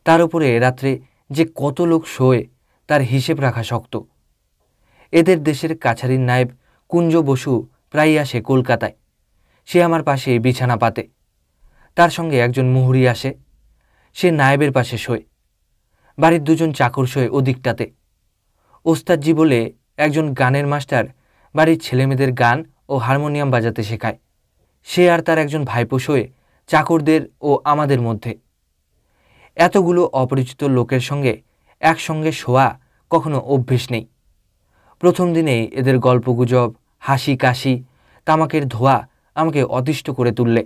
তার উপরে রাত্রে যে কত লোক শোয় তার হিসেব রাখা শক্ত। এদের দেশের কাছারির নায়েব কুঞ্জ বসু প্রায়ই আসে কলকাতায়। সে আমার পাশে বিছানা পাতে। তার সঙ্গে একজন মুহুরি আসে, সে নায়েবের পাশে শোয়। বাড়ির 2জন চাকর শোয় ওদিকটাতে। ওস্তাদজি বলে একজন গানের মাস্টার বাড়ির ছেলেমেয়েদের গান ও হারমোনিয়াম বাজাতে শেখায়। সে আর তার একজন ভাইপো শোয় চাকরদের ও আমাদের মধ্যে। এতগুলো অপরিচিত লোকের সঙ্গে একসঙ্গে শোয়া কখনো অভ্যেস নেই। প্রথম দিনেই এদের গল্পগুজব, হাসি কাশি, তামাকের ধোঁয়া আমাকে অতিষ্ঠ করে তুললে।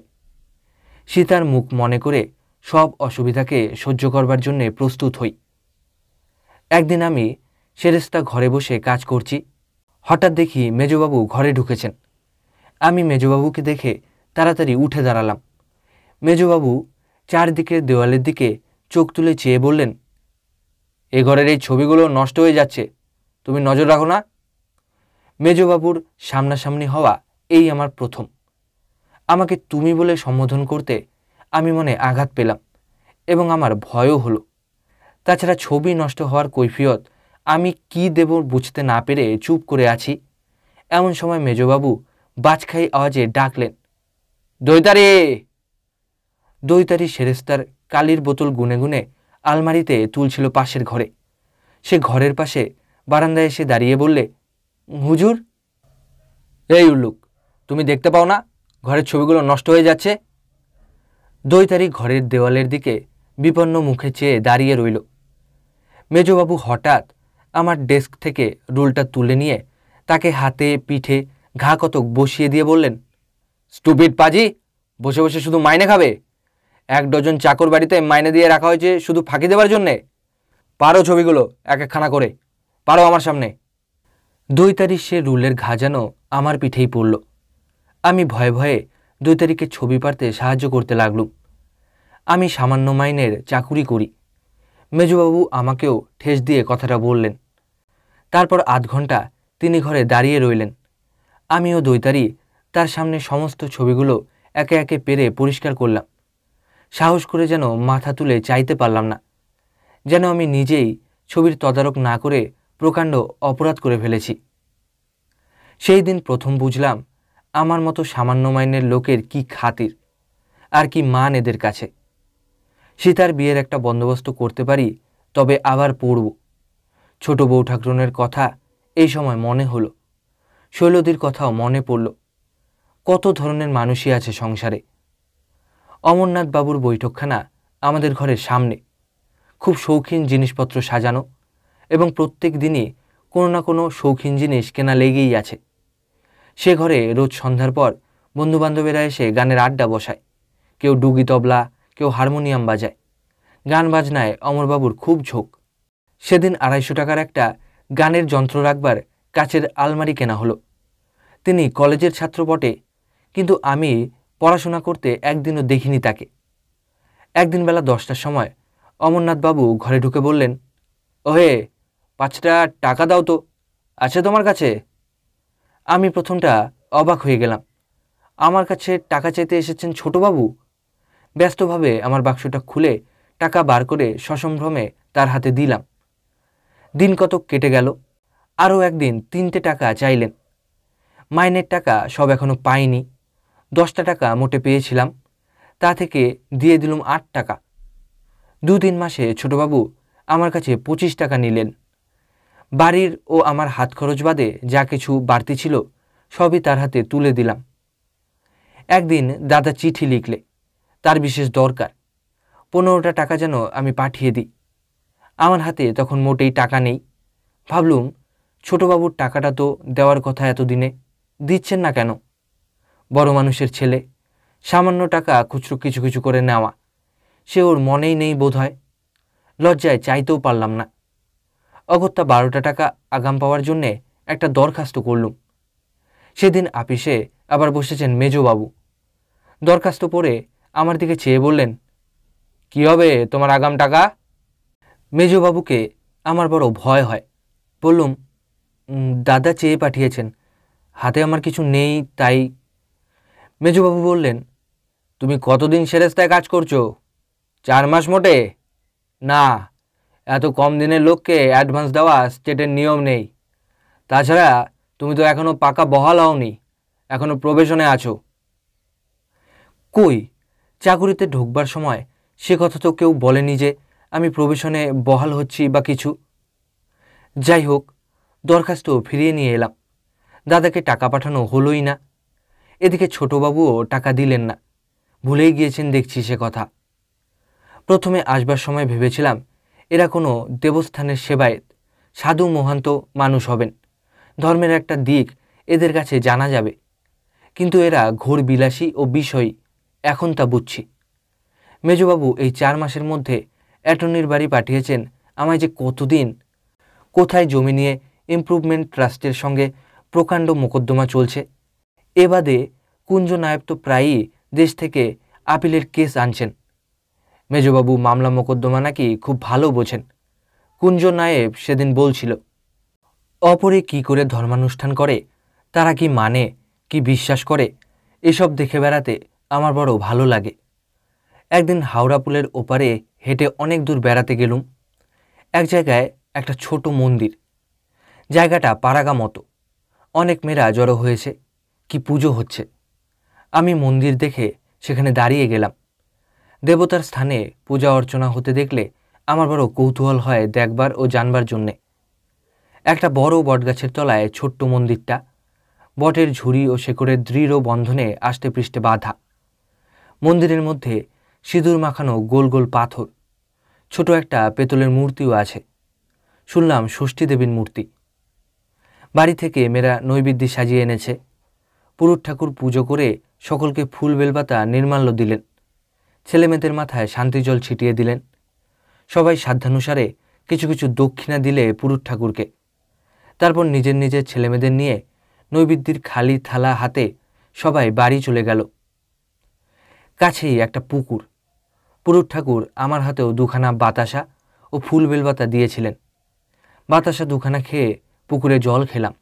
সীতার মুখ মনে করে সব অসুবিধাকে সহ্য করবার জন্যে প্রস্তুত হই। একদিন আমি সেরেস্তা ঘরে বসে কাজ করছি, হঠাৎ দেখি মেজবাবু ঘরে ঢুকেছেন। আমি মেজবাবুকে দেখে তাড়াতাড়ি উঠে দাঁড়ালাম। মেজবাবু চারদিকের দেওয়ালের দিকে চোখ তুলে চেয়ে বললেন, এ ঘরের এই ছবিগুলো নষ্ট হয়ে যাচ্ছে, তুমি নজর রাখো না? মেজবাবুর সামনাসামনি হওয়া এই আমার প্রথম। আমাকে তুমি বলে সম্বোধন করতে আমি মনে আঘাত পেলাম এবং আমার ভয়ও হলো। তাছাড়া ছবি নষ্ট হওয়ার কৈফিয়ত আমি কি দেব বুঝতে না পেরে চুপ করে আছি। এমন সময় মেজবাবু বাজখাই আওয়াজে ডাকলেন, দৈতারি! দৈতারি সেরেস্তার কালির বোতল গুনে গুনে আলমারিতে তুলছিল পাশের ঘরে। সে ঘরের পাশে বারান্দায় এসে দাঁড়িয়ে বললে, হুজুর। এই উল্লুক, তুমি দেখতে পাও না ঘরের ছবিগুলো নষ্ট হয়ে যাচ্ছে? দৈতারি ঘরের দেওয়ালের দিকে বিপন্ন মুখে চেয়ে দাঁড়িয়ে রইল। মেজবাবু হঠাৎ আমার ডেস্ক থেকে রুলটা তুলে নিয়ে তাকে হাতে পিঠে ঘা কতক বসিয়ে দিয়ে বললেন, স্টুপিড পাজি, বসে বসে শুধু মাইনে খাবে? 1 ডজন চাকর বাড়িতে মাইনে দিয়ে রাখা হয়েছে শুধু ফাঁকি দেওয়ার জন্যে? পারো ছবিগুলো এক একখানা করে, পারো আমার সামনে। দৈতারির সে রুলের ঘা যেন আমার পিঠেই পড়ল। আমি ভয়ে ভয়ে দৈতারিকে ছবি পারতে সাহায্য করতে লাগলুম। আমি সামান্য মাইনের চাকুরি করি। মেজবাবু আমাকেও ঠেস দিয়ে কথাটা বললেন। তারপর আধ ঘন্টা তিনি ঘরে দাঁড়িয়ে রইলেন। আমিও দৈতারি তার সামনে সমস্ত ছবিগুলো একে একে পেরে পরিষ্কার করলাম। সাহস করে যেন মাথা তুলে চাইতে পারলাম না, যেন আমি নিজেই ছবির তদারক না করে প্রকাণ্ড অপরাধ করে ফেলেছি। সেই দিন প্রথম বুঝলাম আমার মতো সামান্য মাইনের লোকের কি খাতির আর কি মান এদের কাছে। সীতার বিয়ের একটা বন্দোবস্ত করতে পারি, তবে আবার পড়ব। ছোট বউ ঠাকরুনের কথা এই সময় মনে হলো, শৈলদীর কথাও মনে পড়ল। কত ধরনের মানুষই আছে সংসারে। অমরনাথ বাবুর বৈঠকখানা আমাদের ঘরের সামনে, খুব শৌখিন জিনিসপত্র সাজানো, এবং প্রত্যেক দিনই কোনো না কোনো শৌখিন জিনিস কেনা লেগেই আছে। সে ঘরে রোজ সন্ধ্যার পর বন্ধুবান্ধবেরা এসে গানের আড্ডা বসায়। কেউ ডুগি তবলা, কেউ হারমোনিয়াম বাজায়। গান বাজনায় অমরবাবুর খুব ঝোঁক। সেদিন 250 টাকার একটা গানের যন্ত্র রাখবার কাচের আলমারি কেনা হলো। তিনি কলেজের ছাত্র বটে, কিন্তু আমি পড়াশোনা করতে একদিনও দেখিনি তাকে। একদিন বেলা 10টার সময় অমরনাথবাবু ঘরে ঢুকে বললেন, ওহে 5টা টাকা দাও তো, আছে তোমার কাছে? আমি প্রথমটা অবাক হয়ে গেলাম। আমার কাছে টাকা চাইতে এসেছেন ছোটবাবু? ব্যস্তভাবে আমার বাক্সটা খুলে টাকা বার করে সসম্ভ্রমে তার হাতে দিলাম। দিন কতক কেটে গেল। আরও একদিন 3টে টাকা চাইলেন। মাইনের টাকা সব এখনো পাইনি। 10টা টাকা মোটে পেয়েছিলাম, তা থেকে দিয়ে দিলুম 8 টাকা। 2-3 মাসে ছোটবাবু আমার কাছে 25 টাকা নিলেন। বাড়ির ও আমার হাত খরচ বাদে যা কিছু বাড়তি ছিল সবই তার হাতে তুলে দিলাম। একদিন দাদা চিঠি লিখলে, তার বিশেষ দরকার। 15টা টাকা যেন আমি পাঠিয়ে দিই। আমার হাতে তখন মোটেই টাকা নেই। ভাবলুম, ছোটবাবুর টাকাটা তো দেওয়ার কথা এতদিনে, দিচ্ছেন না কেন? বড় মানুষের ছেলে, সামান্য টাকা খুচরো কিছু কিছু করে নেওয়া সে ওর মনেই নেই বোধ হয়। লজ্জায় চাইতেও পারলাম না। অগত্যা 12টা টাকা আগাম পাওয়ার জন্যে একটা দরখাস্ত করলুম। সেদিন আপিসে আবার বসেছেন মেজবাবু। দরখাস্ত পড়ে আমার দিকে চেয়ে বললেন, কি হবে তোমার আগাম টাকা? মেজবাবুকে আমার বড় ভয় হয়। বললুম, দাদা চেয়ে পাঠিয়েছেন, হাতে আমার কিছু নেই তাই। মেজবাবু বললেন, তুমি কতদিন সেরেস্তায় কাজ করছো? 4 মাস মোটে? না, এত কম দিনের লোককে অ্যাডভান্স দেওয়া স্টেটের নিয়ম নেই। তাছাড়া তুমি তো এখনো পাকা বহাল হওনি, এখনো প্রবেশনে আছো। কই, চাকুরিতে ঢুকবার সময় সে কথা তো কেউ বলেনি যে আমি প্রবেশনে বহাল হচ্ছি বা কিছু। যাই হোক, দরখাস্ত ফিরিয়ে নিয়ে এলাম। দাদাকে টাকা পাঠানো হলোই না। এদিকে ছোটবাবুও টাকা দিলেন না, ভুলেই গিয়েছেন দেখছি সে কথা। প্রথমে আসবার সময় ভেবেছিলাম এরা কোনো দেবস্থানের সেবায়েত, সাধু মহান্ত মানুষ হবেন, ধর্মের একটা দিক এদের কাছে জানা যাবে। কিন্তু এরা ঘোর বিলাসী ও বিষয়ী, এখন তা বুঝছি। মেজবাবু এই 4 মাসের মধ্যে অ্যাটর্নির বাড়ি পাঠিয়েছেন আমায় যে কতদিন। কোথায় জমি নিয়ে ইমপ্রুভমেন্ট ট্রাস্টের সঙ্গে প্রকাণ্ড মোকদ্দমা চলছে। এ বাদে কুঞ্জ নায়েব তো প্রায়ই দেশ থেকে আপিলের কেস আনছেন। মেজবাবু মামলা মোকদ্দমা নাকি খুব ভালো বোঝেন। কুঞ্জ নায়েব সেদিন বলছিল, অপরে কি করে ধর্মানুষ্ঠান করে, তারা কি মানে, কি বিশ্বাস করে, এসব দেখে বেড়াতে আমার বড় ভালো লাগে। একদিন হাওড়া পুলের ওপারে হেঁটে অনেক দূর বেড়াতে গেলুম। এক জায়গায় একটা ছোট মন্দির। জায়গাটা পাড়াগা মতো। অনেক মেয়েরা জড়ো হয়েছে, কি পুজো হচ্ছে। আমি মন্দির দেখে সেখানে দাঁড়িয়ে গেলাম। দেবতার স্থানে পূজা অর্চনা হতে দেখলে আমার বড় কৌতূহল হয় দেখবার ও জানবার জন্যে। একটা বড় বটগাছের তলায় ছোট্ট মন্দিরটা, বটের ঝুড়ি ও শেকড়ের দৃঢ় বন্ধনে আষ্টে পৃষ্ঠে বাঁধা। মন্দিরের মধ্যে সিঁদুর মাখানো গোল গোল পাথর। ছোট একটা পেতলের মূর্তিও আছে। শুনলাম ষষ্ঠী দেবীর মূর্তি। বাড়ি থেকে মেয়েরা নৈবেদ্য সাজিয়ে এনেছে। পুরুত ঠাকুর পুজো করে সকলকে ফুল বেলপাতা নির্মাল্য দিলেন। ছেলেমেয়েদের মাথায় শান্তি জল ছিটিয়ে দিলেন। সবাই সাধ্যানুসারে কিছু কিছু দক্ষিণা দিলে পুরুত ঠাকুরকে। তারপর নিজের নিজের ছেলেমেয়েদের নিয়ে নৈবেদ্যের খালি থালা হাতে সবাই বাড়ি চলে গেল। কাছেই একটা পুকুর। পুরুত ঠাকুর আমার হাতেও 2খানা বাতাসা ও ফুল বেলপাতা দিয়েছিলেন। বাতাসা 2খানা খেয়ে পুকুরে জল খেলাম।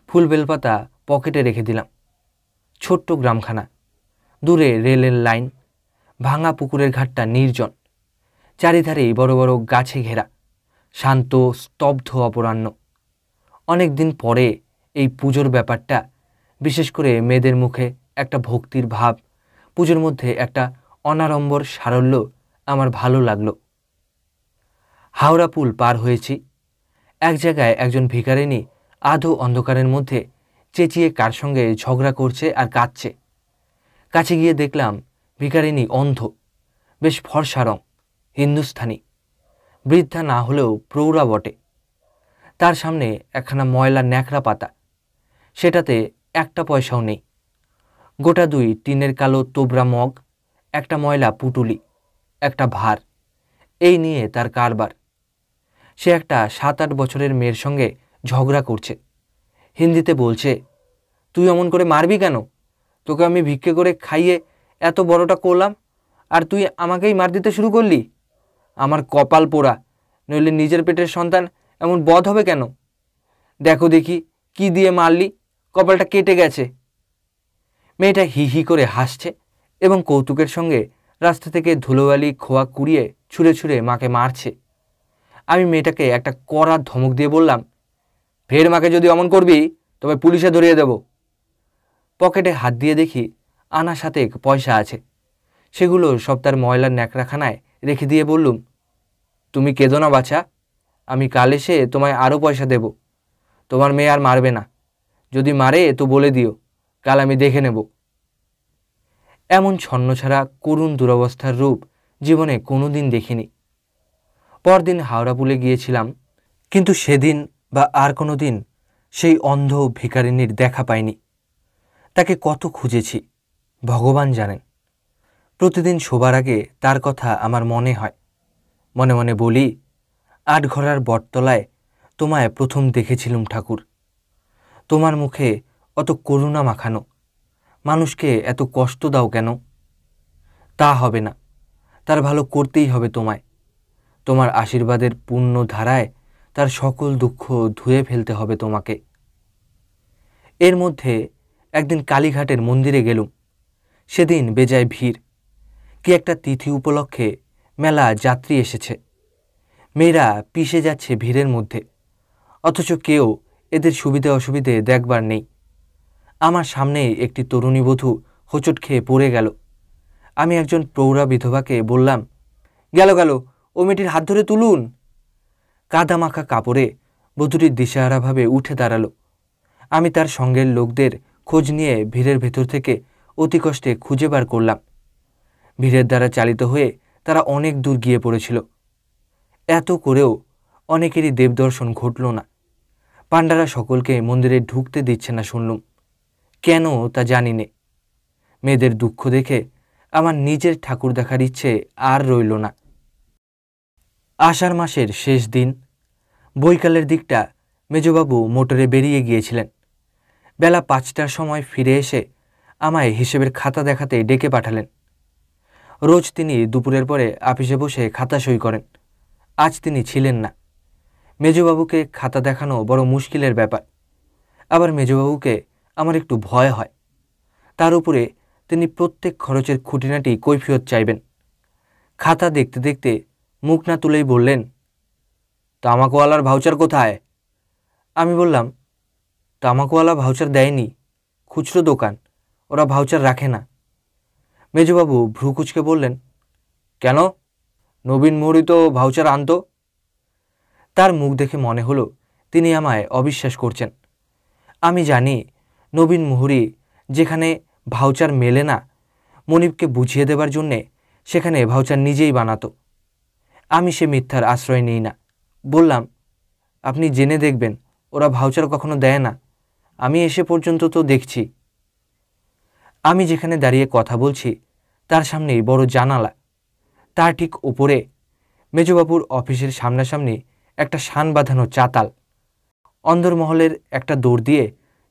ফুল বেলপাতা পকেটে রেখে দিলাম। ছোট্ট গ্রামখানা, দূরে রেলের লাইন, ভাঙা পুকুরের ঘাটটা নির্জন, চারিধারেই বড় বড় গাছে ঘেরা, শান্ত স্তব্ধ অপরাহ্ন। অনেক দিন পরে এই পুজোর ব্যাপারটা বিশেষ করে মেয়েদের মুখে একটা ভক্তির ভাব, পুজোর মধ্যে একটা অনাড়ম্বর সারল্য আমার ভালো লাগলো। হাওড়া পুল পার হয়েছি। এক জায়গায় একজন ভিখারিনী আধো অন্ধকারের মধ্যে চেঁচিয়ে কার সঙ্গে ঝগড়া করছে আর কাঁদছে। কাছে গিয়ে দেখলাম ভিখারিনী অন্ধ, বেশ ফর্সা রং, হিন্দুস্থানি, বৃদ্ধা না হলেও প্রৌঢ়া বটে। তার সামনে একখানা ময়লা ন্যাকড়া পাতা, সেটাতে একটা পয়সাও নেই। গোটা 2 টিনের কালো তোবড়া মগ, একটা ময়লা পুটুলি, একটা ভার, এই নিয়ে তার কারবার। সে একটা 7-8 বছরের মেয়ের সঙ্গে ঝগড়া করছে। হিন্দিতে বলছে, তুই অমন করে মারবি কেন? তোকে আমি ভিক্ষে করে খাইয়ে এত বড়টা করলাম, আর তুই আমাকেই মার দিতে শুরু করলি? আমার কপাল পোড়া, নইলে নিজের পেটের সন্তান এমন বধ হবে কেন? দেখো দেখি কি দিয়ে মারলি, কপালটা কেটে গেছে। মেয়েটা হি হি করে হাসছে এবং কৌতুকের সঙ্গে রাস্তা থেকে ধুলোবালি খোয়া কুড়িয়ে ছুঁড়ে ছুঁড়ে মাকে মারছে। আমি মেয়েটাকে একটা কড়া ধমক দিয়ে বললাম, ফের মাকে যদি অমন করবি তবে পুলিশে ধরিয়ে দেব। পকেটে হাত দিয়ে দেখি আনা 7 পয়সা আছে। সেগুলো সব তার ময়লার ন্যাকড়াখানায় রেখে দিয়ে বললুম, তুমি কেঁদো না বাছা, আমি কাল এসে তোমায় আরও পয়সা দেব। তোমার মেয়ে আর মারবে না, যদি মারে তো বলে দিও, কাল আমি দেখে নেব। এমন ছন্নছাড়া করুণ দুরবস্থার রূপ জীবনে কোনোদিন দেখিনি। পরদিন হাওড়া পুলে গিয়েছিলাম, কিন্তু সেদিন বা আর কোনো দিন সেই অন্ধ ভিখারিনীর দেখা পাইনি। তাকে কত খুঁজেছি ভগবান জানেন। প্রতিদিন শোবার আগে তার কথা আমার মনে হয়। মনে মনে বলি, 8 ঘরার বটতলায় তোমায় প্রথম দেখেছিলুম ঠাকুর। তোমার মুখে অত করুণা মাখানো, মানুষকে এত কষ্ট দাও কেন? তা হবে না, তার ভালো করতেই হবে তোমায়। তোমার আশীর্বাদের পূর্ণ ধারায় তার সকল দুঃখ ধুয়ে ফেলতে হবে তোমাকে। এর মধ্যে একদিন কালীঘাটের মন্দিরে গেলুম। সেদিন বেজায় ভিড়। কি একটা তিথি উপলক্ষে মেলা যাত্রী এসেছে। মেয়েরা পিষে যাচ্ছে ভিড়ের মধ্যে, অথচ কেউ এদের সুবিধে অসুবিধে দেখবার নেই। আমার সামনেই একটি তরুণী বধূ হোঁচট খেয়ে পড়ে গেল। আমি একজন প্রৌঢ়া বিধবাকে বললাম, গেল গেল, ও মেয়েটির হাত ধরে তুলুন। কাদা মাখা কাপড়ে বধূটির দিশাহারাভাবে উঠে দাঁড়ালো। আমি তার সঙ্গের লোকদের খোঁজ নিয়ে ভিড়ের ভেতর থেকে অতি কষ্টে খুঁজে বার করলাম। ভিড়ের দ্বারা চালিত হয়ে তারা অনেক দূর গিয়ে পড়েছিল। এত করেও অনেকেরই দেবদর্শন ঘটল না। পাণ্ডারা সকলকে মন্দিরে ঢুকতে দিচ্ছে না শুনলুম। কেন তা জানি নে। মেয়েদের দুঃখ দেখে আমার নিজের ঠাকুর দেখার ইচ্ছে আর রইল না। আষাঢ় মাসের শেষ দিন বৈকালের দিকটা মেজবাবু মোটরে বেরিয়ে গিয়েছিলেন। বেলা 5টার সময় ফিরে এসে আমায় হিসেবের খাতা দেখাতে ডেকে পাঠালেন। রোজ তিনি দুপুরের পরে আপিসে বসে খাতা সই করেন। আজ তিনি ছিলেন না। মেজবাবুকে খাতা দেখানো বড় মুশকিলের ব্যাপার। আবার মেজবাবুকে আমার একটু ভয় হয়। তার উপরে তিনি প্রত্যেক খরচের খুঁটিনাটি কৈফিয়ত চাইবেন। খাতা দেখতে দেখতে মুখ না তুলেই বললেন, তামাকওয়ালার ভাউচার কোথায়? আমি বললাম, তামাকওয়ালা ভাউচার দেয়নি, খুচরো দোকান, ওরা ভাউচার রাখে না। মেজবাবু ভ্রুকুচকে বললেন, কেন? নবীন মোহরি তো ভাউচার আনতো। তার মুখ দেখে মনে হলো তিনি আমায় অবিশ্বাস করছেন। আমি জানি নবীন মোহরি যেখানে ভাউচার মেলে না, মনিবকে বুঝিয়ে দেবার জন্যে সেখানে ভাউচার নিজেই বানাতো। আমি সে মিথ্যার আশ্রয় নিই না। বললাম, আপনি জেনে দেখবেন, ওরা ভাউচার কখনো দেয় না। আমি এসে পর্যন্ত তো দেখছি। আমি যেখানে দাঁড়িয়ে কথা বলছি তার সামনেই বড় জানালা। তার ঠিক ওপরে মেজবাবুর অফিসের সামনাসামনি একটা শান বাঁধানো চাতাল। অন্দরমহলের একটা দৌড় দিয়ে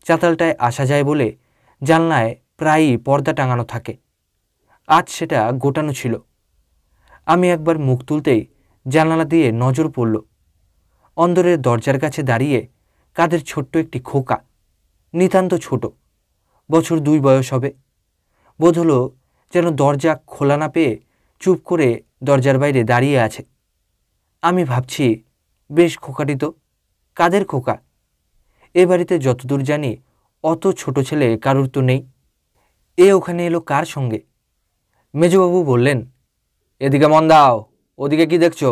চাতালটায় আসা যায় বলে জানলায় প্রায়ই পর্দা টাঙানো থাকে। আজ সেটা গোটানো ছিল। আমি একবার মুখ তুলতেই জানালা দিয়ে নজর পড়ল। অন্দরের দরজার কাছে দাঁড়িয়ে কাদের ছোট্ট একটি খোকা, নিতান্ত ছোট, বছর 2 বয়স হবে। বোধ হলো যেন দরজা খোলা না পেয়ে চুপ করে দরজার বাইরে দাঁড়িয়ে আছে। আমি ভাবছি, বেশ খোকাটি তো, কাদের খোকা? এ বাড়িতে যতদূর জানি অত ছোট ছেলে কারুর তো নেই। এ ওখানে এলো কার সঙ্গে? মেজবাবু বললেন, এদিকে মন দাও, ওদিকে কি দেখছো?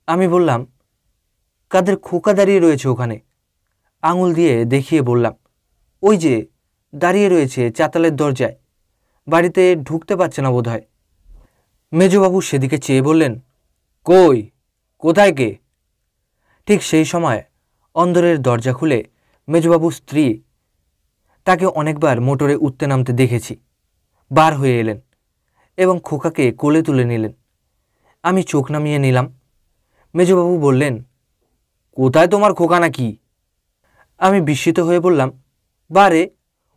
আমি বললাম, কাদের খোকা দাঁড়িয়ে রয়েছে ওখানে। আঙুল দিয়ে দেখিয়ে বললাম, ওই যে দাঁড়িয়ে রয়েছে চাতালের দরজায়, বাড়িতে ঢুকতে পারছে না বোধ হয়। মেজবাবু সেদিকে চেয়ে বললেন, কই, কোথায় কে? ঠিক সেই সময় অন্দরের দরজা খুলে মেজবাবুর স্ত্রী, তাকে অনেকবার মোটরে উঠতে নামতে দেখেছি, বার হয়ে এলেন এবং খোকাকে কোলে তুলে নিলেন। আমি চোখ নামিয়ে নিলাম। মেজবাবু বললেন, কোথায় তোমার খোকা নাকি? আমি বিস্মিত হয়ে বললাম, বারে,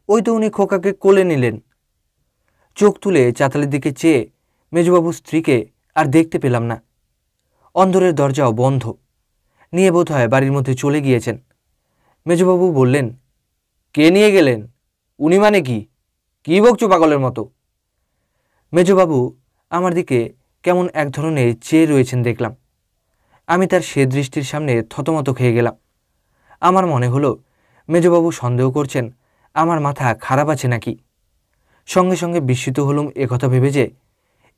ওই তো উনি খোকাকে কোলে নিলেন। চোখ তুলে চাতালের দিকে চেয়ে মেজবাবুর স্ত্রীকে আর দেখতে পেলাম না। অন্দরের দরজাও বন্ধ, নিয়ে বোধ হয় বাড়ির মধ্যে চলে গিয়েছেন। মেজবাবু বললেন, কে নিয়ে গেলেন? উনি মানে কি? কী বকছো পাগলের মতো? মেজবাবু আমার দিকে কেমন এক ধরনের চেয়ে রয়েছেন দেখলাম। আমি তার সে দৃষ্টির সামনে থতমত খেয়ে গেলাম। আমার মনে হলো মেজবাবু সন্দেহ করছেন আমার মাথা খারাপ আছে নাকি। সঙ্গে সঙ্গে বিস্মিত হলুম একথা ভেবে যে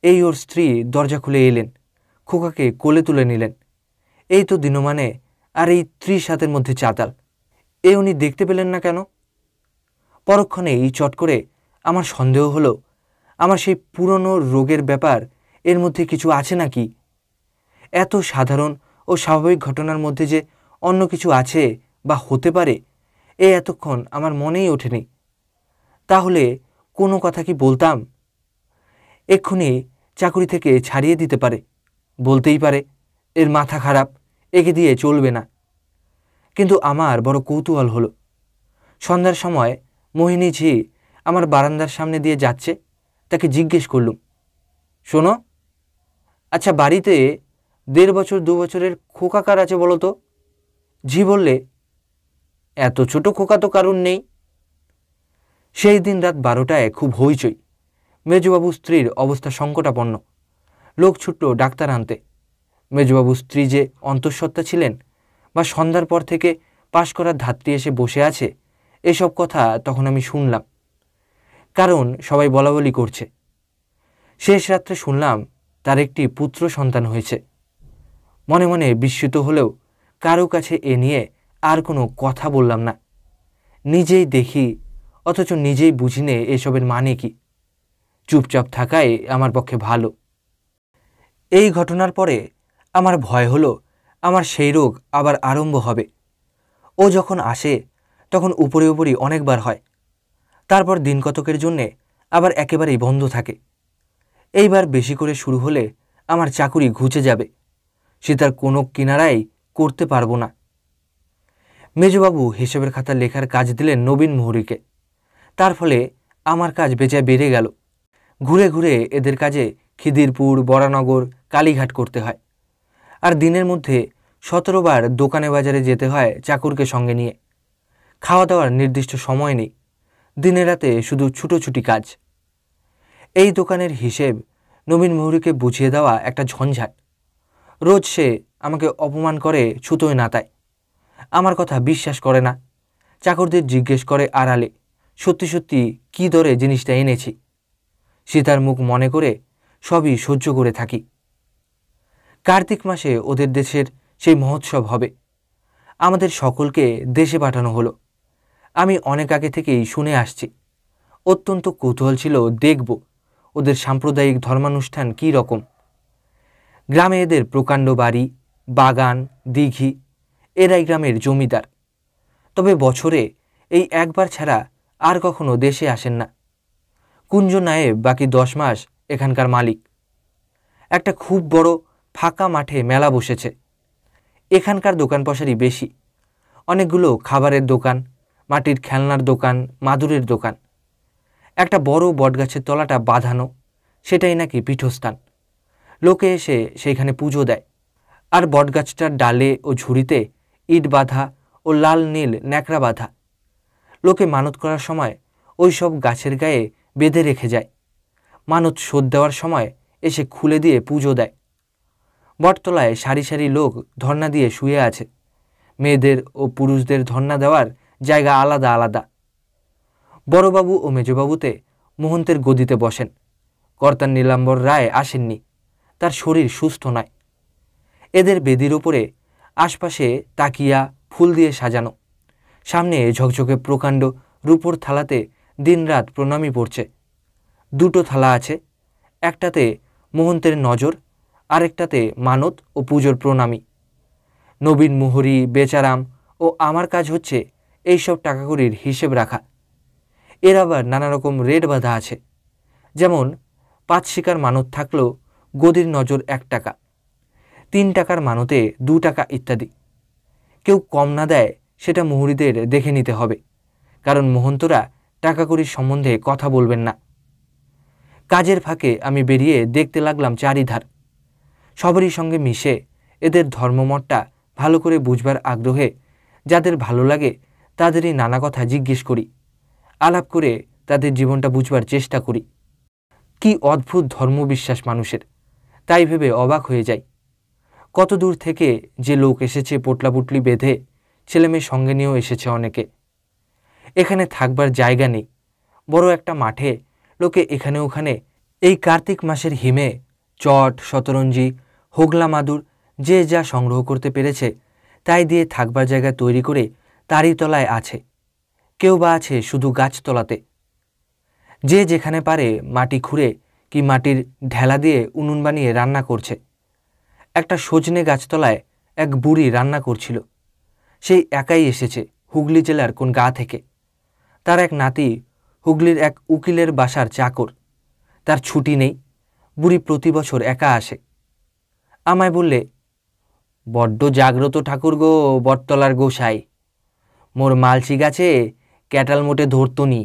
এই ওর স্ত্রী দরজা খুলে এলেন, খোকাকে কোলে তুলে নিলেন। এই তো দিনমানে আর এই 30 হাতের মধ্যে চাতাল। এ উনি দেখতে পেলেন না কেন? পরক্ষণেই চট করে আমার সন্দেহ হলো আমার সেই পুরনো রোগের ব্যাপার এর মধ্যে কিছু আছে নাকি। এত সাধারণ ও স্বাভাবিক ঘটনার মধ্যে যে অন্য কিছু আছে বা হতে পারে, এ এতক্ষণ আমার মনেই ওঠেনি। তাহলে কোনো কথা কি বলতাম? এক্ষুনি চাকুরি থেকে ছাড়িয়ে দিতে পারে, বলতেই পারে এর মাথা খারাপ, একে দিয়ে চলবে না। কিন্তু আমার বড় কৌতূহল হলো। সন্ধ্যার সময় মোহিনী ঝি আমার বারান্দার সামনে দিয়ে যাচ্ছে, তাকে জিজ্ঞেস করলুম, শোনো, আচ্ছা বাড়িতে 1.5 বছর 2 বছরের খোকা কার আছে বলো তো? ঝি বললে, এত ছোট খোকা তো কারুর নেই। সেই দিন রাত 12টায় খুব হইচই। মেজবাবু স্ত্রীর অবস্থা সংকটাপন্ন। লোক ছুটল ডাক্তার আনতে। মেজবাবু স্ত্রী যে অন্তঃসত্ত্বা ছিলেন বা সন্ধ্যার পর থেকে পাশ করার ধাত্রী এসে বসে আছে, এসব কথা তখন আমি শুনলাম, কারণ সবাই বলাবলি করছে। শেষ রাত্রে শুনলাম তার একটি পুত্র সন্তান হয়েছে। মনে মনে বিস্মিত হলেও কারো কাছে এ নিয়ে আর কোনো কথা বললাম না। নিজেই দেখি অথচ নিজেই বুঝি নে এসবের মানে কি। চুপচাপ থাকাই আমার পক্ষে ভালো। এই ঘটনার পরে আমার ভয় হলো আমার সেই রোগ আবার আরম্ভ হবে। ও যখন আসে তখন উপরে উপরই অনেকবার হয়, তারপর দিন কতকের জন্যে আবার একেবারেই বন্ধ থাকে। এইবার বেশি করে শুরু হলে আমার চাকুরি ঘুচে যাবে, সে তার কোনো কিনারাই করতে পারবো না। মেজবাবু হিসেবের খাতা লেখার কাজ দিলেন নবীন মুহুরীকে। তার ফলে আমার কাজ বেজায় বেড়ে গেল। ঘুরে ঘুরে এদের কাজে খিদিরপুর, বরানগর, কালীঘাট করতে হয়। আর দিনের মধ্যে 17 বার দোকানে বাজারে যেতে হয় চাকরকে সঙ্গে নিয়ে। খাওয়া দাওয়ার নির্দিষ্ট সময় নেই, দিনে রাতে শুধু ছুটোছুটি কাজ। এই দোকানের হিসেব নবীন মুহুরীকে বুঝিয়ে দেওয়া একটা ঝঞ্ঝাট। রোজ সে আমাকে অপমান করে ছুতোয় নাতায়, আমার কথা বিশ্বাস করে না। চাকরদের জিজ্ঞেস করে আড়ালে সত্যি সত্যি কী দরে জিনিসটা এনেছি। সীতার মুখ মনে করে সবই সহ্য করে থাকি। কার্তিক মাসে ওদের দেশের সেই মহোৎসব হবে। আমাদের সকলকে দেশে পাঠানো হলো। আমি অনেক আগে থেকেই শুনে আসছি। অত্যন্ত কৌতূহল ছিল দেখব ওদের সাম্প্রদায়িক ধর্মানুষ্ঠান কী রকম। গ্রামে এদের প্রকাণ্ড বাড়ি, বাগান, দিঘি, এরাই গ্রামের জমিদার। তবে বছরে এই একবার ছাড়া আর কখনো দেশে আসেন না। কুঞ্জ নায়েব বাকি 10 মাস এখানকার মালিক। একটা খুব বড় ফাঁকা মাঠে মেলা বসেছে। এখানকার দোকান পসারি বেশি, অনেকগুলো খাবারের দোকান, মাটির খেলনার দোকান, মাদুরের দোকান। একটা বড় বটগাছের তলাটা বাঁধানো, সেটাই নাকি পীঠস্থান। লোকে এসে সেইখানে পুজো দেয়। আর বটগাছটার ডালে ও ঝুড়িতে ইট বাঁধা ও লাল নীল ন্যাকড়া বাঁধা। লোকে মানত করার সময় ওই সব গাছের গায়ে বেঁধে রেখে যায়। মানত শোধ দেওয়ার সময় এসে খুলে দিয়ে পুজো দেয়। বটতলায় সারি সারি লোক ধর্না দিয়ে শুয়ে আছে। মেয়েদের ও পুরুষদের ধর্না দেওয়ার জায়গা আলাদা আলাদা। বড়বাবু ও মেজবাবুতে মহন্তের গদিতে বসেন। কর্তার নীলাম্বর রায় আসেননি, তার শরীর সুস্থ নয়। এদের বেদির ওপরে আশপাশে তাকিয়া ফুল দিয়ে সাজানো, সামনে ঝকঝকে প্রকাণ্ড রূপোর থালাতে দিনরাত প্রণামী পড়ছে। দুটো থালা আছে, একটাতে মহন্তের নজর, আরেকটাতে মানত ও পুজোর প্রণামী। নবীন মুহুরী, বেচারাম ও আমার কাজ হচ্ছে এইসব টাকাকড়ির হিসেব রাখা। এর আবার নানা রকম রেট বাঁধা আছে, যেমন 5 শিকার মানত থাকলেও গদির নজর 1 টাকা, 3 টাকার মানতে 2 টাকা ইত্যাদি। কেউ কম না দেয় সেটা মুহুরীদের দেখে নিতে হবে, কারণ মহন্তরা টাকাকড়ির সম্বন্ধে কথা বলবেন না। কাজের ফাঁকে আমি বেরিয়ে দেখতে লাগলাম চারিধার। সবারই সঙ্গে মিশে এদের ধর্মমতটা ভালো করে বুঝবার আগ্রহে যাদের ভালো লাগে তাদেরই নানা কথা জিজ্ঞেস করি, আলাপ করে তাদের জীবনটা বুঝবার চেষ্টা করি। কি অদ্ভুত ধর্মবিশ্বাস মানুষের, তাই ভেবে অবাক হয়ে যাই। কত দূর থেকে যে লোক এসেছে পোটলাপুটলি বেঁধে, ছেলেমেয়ে সঙ্গে নিয়েও এসেছে অনেকে। এখানে থাকবার জায়গা নেই, বড় একটা মাঠে লোকে এখানে ওখানে এই কার্তিক মাসের হিমে চট, শতরঞ্জি, হোগলা মাদুর যে যা সংগ্রহ করতে পেরেছে তাই দিয়ে থাকবার জায়গা তৈরি করে তারই তলায় আছে। কেউ বা আছে শুধু গাছতলাতে। যে যেখানে পারে মাটি খুঁড়ে কি মাটির ঢেলা দিয়ে উনুন বানিয়ে রান্না করছে। একটা সজনে গাছতলায় এক বুড়ি রান্না করছিল। সেই একাই এসেছে হুগলি জেলার কোন গা থেকে। তার এক নাতি হুগলির এক উকিলের বাসার চাকর, তার ছুটি নেই। বুড়ি প্রতি বছর একা আসে। আমায় বললে, বড্ড জাগ্রত ঠাকুর গো বটতলার গোসাই, মোর মালচি গাছে ক্যাটাল মোটে ধরতো নি,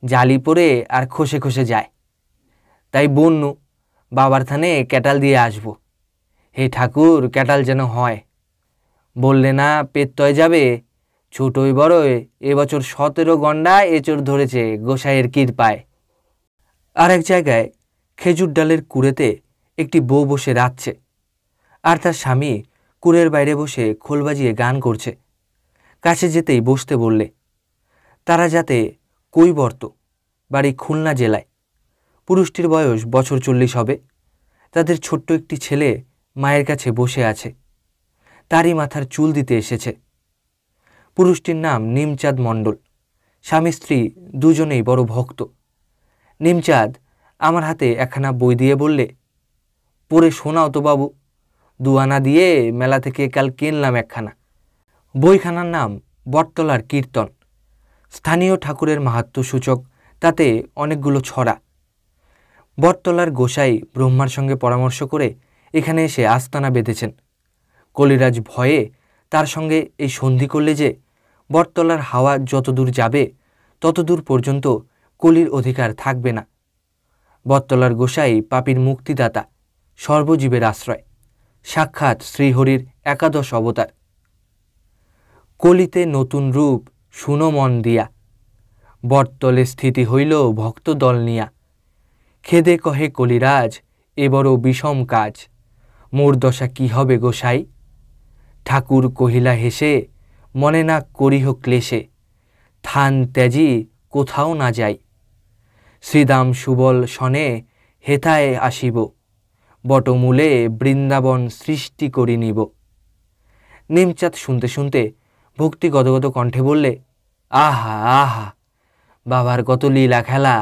জালি পরে আর খসে খসে যায়, তাই বন্যু বাবার থানে ক্যাটাল দিয়ে আসবো। হে ঠাকুর ক্যাটাল যেন হয়। বললে না পেত্তয় যাবে, ছোটই বড়ই এবছর 17 গন্ডা এচোর ধরেছে গোসাইয়ের কৃপায়। আর এক জায়গায় খেজুর ডালের কুড়েতে একটি বউ বসে রাঁধছে, আর তার স্বামী কুড়ের বাইরে বসে খোল বাজিয়ে গান করছে। কাছে যেতেই বসতে বললে। তারা যাতে কৈবর্ত, বাড়ি খুলনা জেলায়। পুরুষটির বয়স বছর 40 হবে। তাদের ছোট্ট একটি ছেলে মায়ের কাছে বসে আছে, তারই মাথার চুল দিতে এসেছে। পুরুষটির নাম নিমচাঁদ মণ্ডল। স্বামী স্ত্রী দুজনেই বড় ভক্ত। নিমচাঁদ আমার হাতে একখানা বই দিয়ে বললে, পড়ে শোনাও তো বাবু, 2 আনা দিয়ে মেলা থেকে কাল কিনলাম একখানা। বইখানার নাম বটতলার কীর্তন। স্থানীয় ঠাকুরের মাহাত্ম্য সূচক, তাতে অনেকগুলো ছড়া। বটতলার গোসাই ব্রহ্মার সঙ্গে পরামর্শ করে এখানে এসে আস্তানা বেঁধেছেন। কলিরাজ ভয়ে তার সঙ্গে এই সন্ধি করলে যে বটতলার হাওয়া যতদূর যাবে ততদূর পর্যন্ত কলির অধিকার থাকবে না। বটতলার গোসাই পাপীর মুক্তিদাতা, সর্বজীবের আশ্রয়, সাক্ষাৎ শ্রীহরির 11 অবতার। কলিতে নতুন রূপ শুনো মন দিয়া, বটতলে স্থিতি হইল ভক্ত দল নিয়া। খেদে কহে কলিরাজ এ বড় বিষম কাজ, মোর দশা কি হবে গোসাই। ঠাকুর কহিলা হেসে, মনে না করিহ ক্লেশে, থান ত্যাজি কোথাও না যাই। শ্রীদাম সুবল শনে হেথায় আসিব, বটমূলে বৃন্দাবন সৃষ্টি করি নিব। নিমচাঁদ শুনতে শুনতে ভক্তি গদগদ কণ্ঠে বললে, আহা আহা, বাবার কত লীলা খেলা।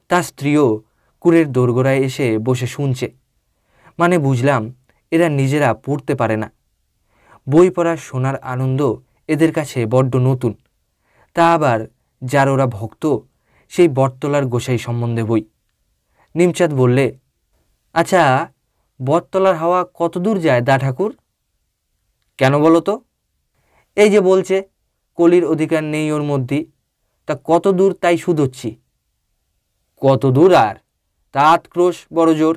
তার স্ত্রীও কুড়ের দোরগোড়ায় এসে বসে শুনছে। মানে বুঝলাম এরা নিজেরা পড়তে পারে না। বই পড়ার শোনার আনন্দ এদের কাছে বড্ড নতুন। তা আবার যার ওরা ভক্ত, সেই বটতলার গোসাই সম্বন্ধে বই। নিমচাঁদ বললে, আচ্ছা বটতলার হাওয়া কত দূর যায় দা ঠাকুর? কেন বলো তো? এই যে বলছে কলির অধিকার নেই ওর মধ্যে, তা কত দূর তাই শুধোচ্ছি। কত দূর আর, তা আতক্রোশ বড় জোর।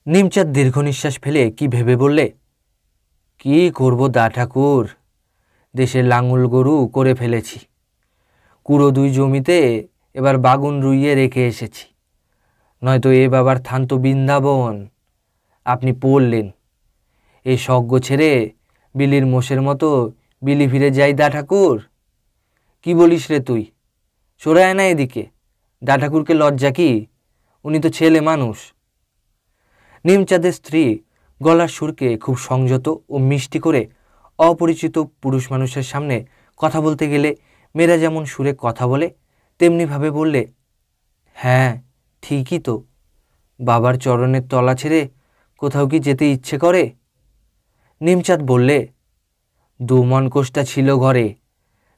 নিমচাঁদ দীর্ঘ নিঃশ্বাস ফেলে কি ভেবে বললে, কি করব দা ঠাকুর, দেশের লাঙল গরু করে ফেলেছি। কুড়ো 2 জমিতে এবার বাগুন রুইয়ে রেখে এসেছি, নয়তো এ বাবার থান তো বৃন্দাবন। আপনি পড়লেন, এই সজ্ঞ ছেড়ে বিলির মোষের মতো বিলি ফিরে যাই দা ঠাকুর। কি বলিস রে তুই? সরে আয় না এদিকে, দা ঠাকুরকে লজ্জা কি, উনি তো ছেলে মানুষ। নিমচাঁদের স্ত্রী গলার সুরকে খুব সংযত ও মিষ্টি করে অপরিচিত পুরুষ মানুষের সামনে কথা বলতে গেলে মেয়েরা যেমন সুরে কথা বলে তেমনিভাবে বললে, হ্যাঁ ঠিকই তো, বাবার চরণের তলা ছেড়ে কোথাও কি যেতে ইচ্ছে করে? নিমচাঁদ বললে, 2 মণ কোষ্টা ছিল ঘরে,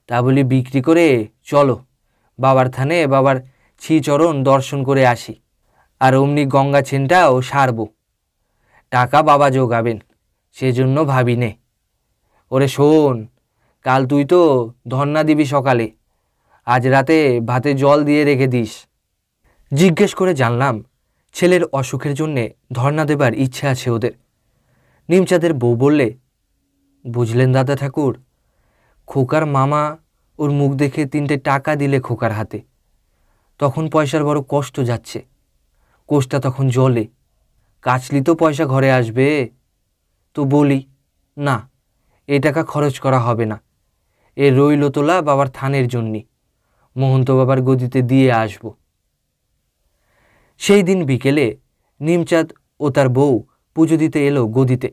তা বলি বিক্রি করে চলো বাবার থানে বাবার শ্রীচরণ দর্শন করে আসি, আর অমনি গঙ্গা ছেনটাও সারব। টাকা বাবা জোগাবেন, সেজন্য ভাবি নে। ওরে শোন, কাল তুই তো ধন্না দিবি সকালে, আজ রাতে ভাতে জল দিয়ে রেখে দিস। জিজ্ঞেস করে জানলাম ছেলের অসুখের জন্যে ধর্না দেবার ইচ্ছে আছে ওদের। নিমচাঁদের বউ বললে, বুঝলেন দাদা ঠাকুর, খোকার মামা ওর মুখ দেখে 3টে টাকা দিলে খোকার হাতে, তখন পয়সার বড় কষ্ট যাচ্ছে, কোষটা তখন জলে, কাচলি তো পয়সা ঘরে আসবে। তো বলি, না এ টাকা খরচ করা হবে না, এ রইল তোলা বাবার থানের জন্যে, মহন্ত বাবার গদিতে দিয়ে আসব। সেই দিন বিকেলে নিমচাঁদ ও তার বউ পুজো দিতে এলো গদিতে।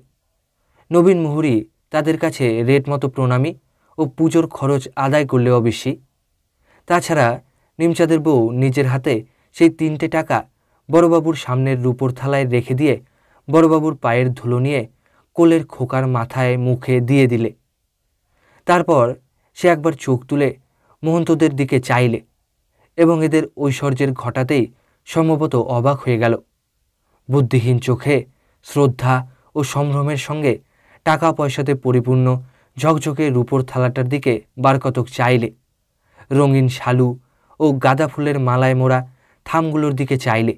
নবীন মুহুরী তাদের কাছে রেট মতো প্রণামী ও পুজোর খরচ আদায় করলে অবশ্যই। তাছাড়া নিমচাঁদের বউ নিজের হাতে সেই 3টে টাকা বড়বাবুর সামনের রূপোর থালায় রেখে দিয়ে বড়বাবুর পায়ের ধুলো নিয়ে কোলের খোকার মাথায় মুখে দিয়ে দিলে। তারপর সে একবার চোখ তুলে মহন্তদের দিকে চাইলে এবং এদের ঐশ্বর্যের ঘটাতেই সম্ভবত অবাক হয়ে গেল। বুদ্ধিহীন চোখে শ্রদ্ধা ও সম্ভ্রমের সঙ্গে টাকা পয়সাতে পরিপূর্ণ ঝকঝকে রূপোর থালাটার দিকে বার কতক চাইলে, রঙিন শালু ও গাঁদা ফুলের মালায় মোড়া থামগুলোর দিকে চাইলে।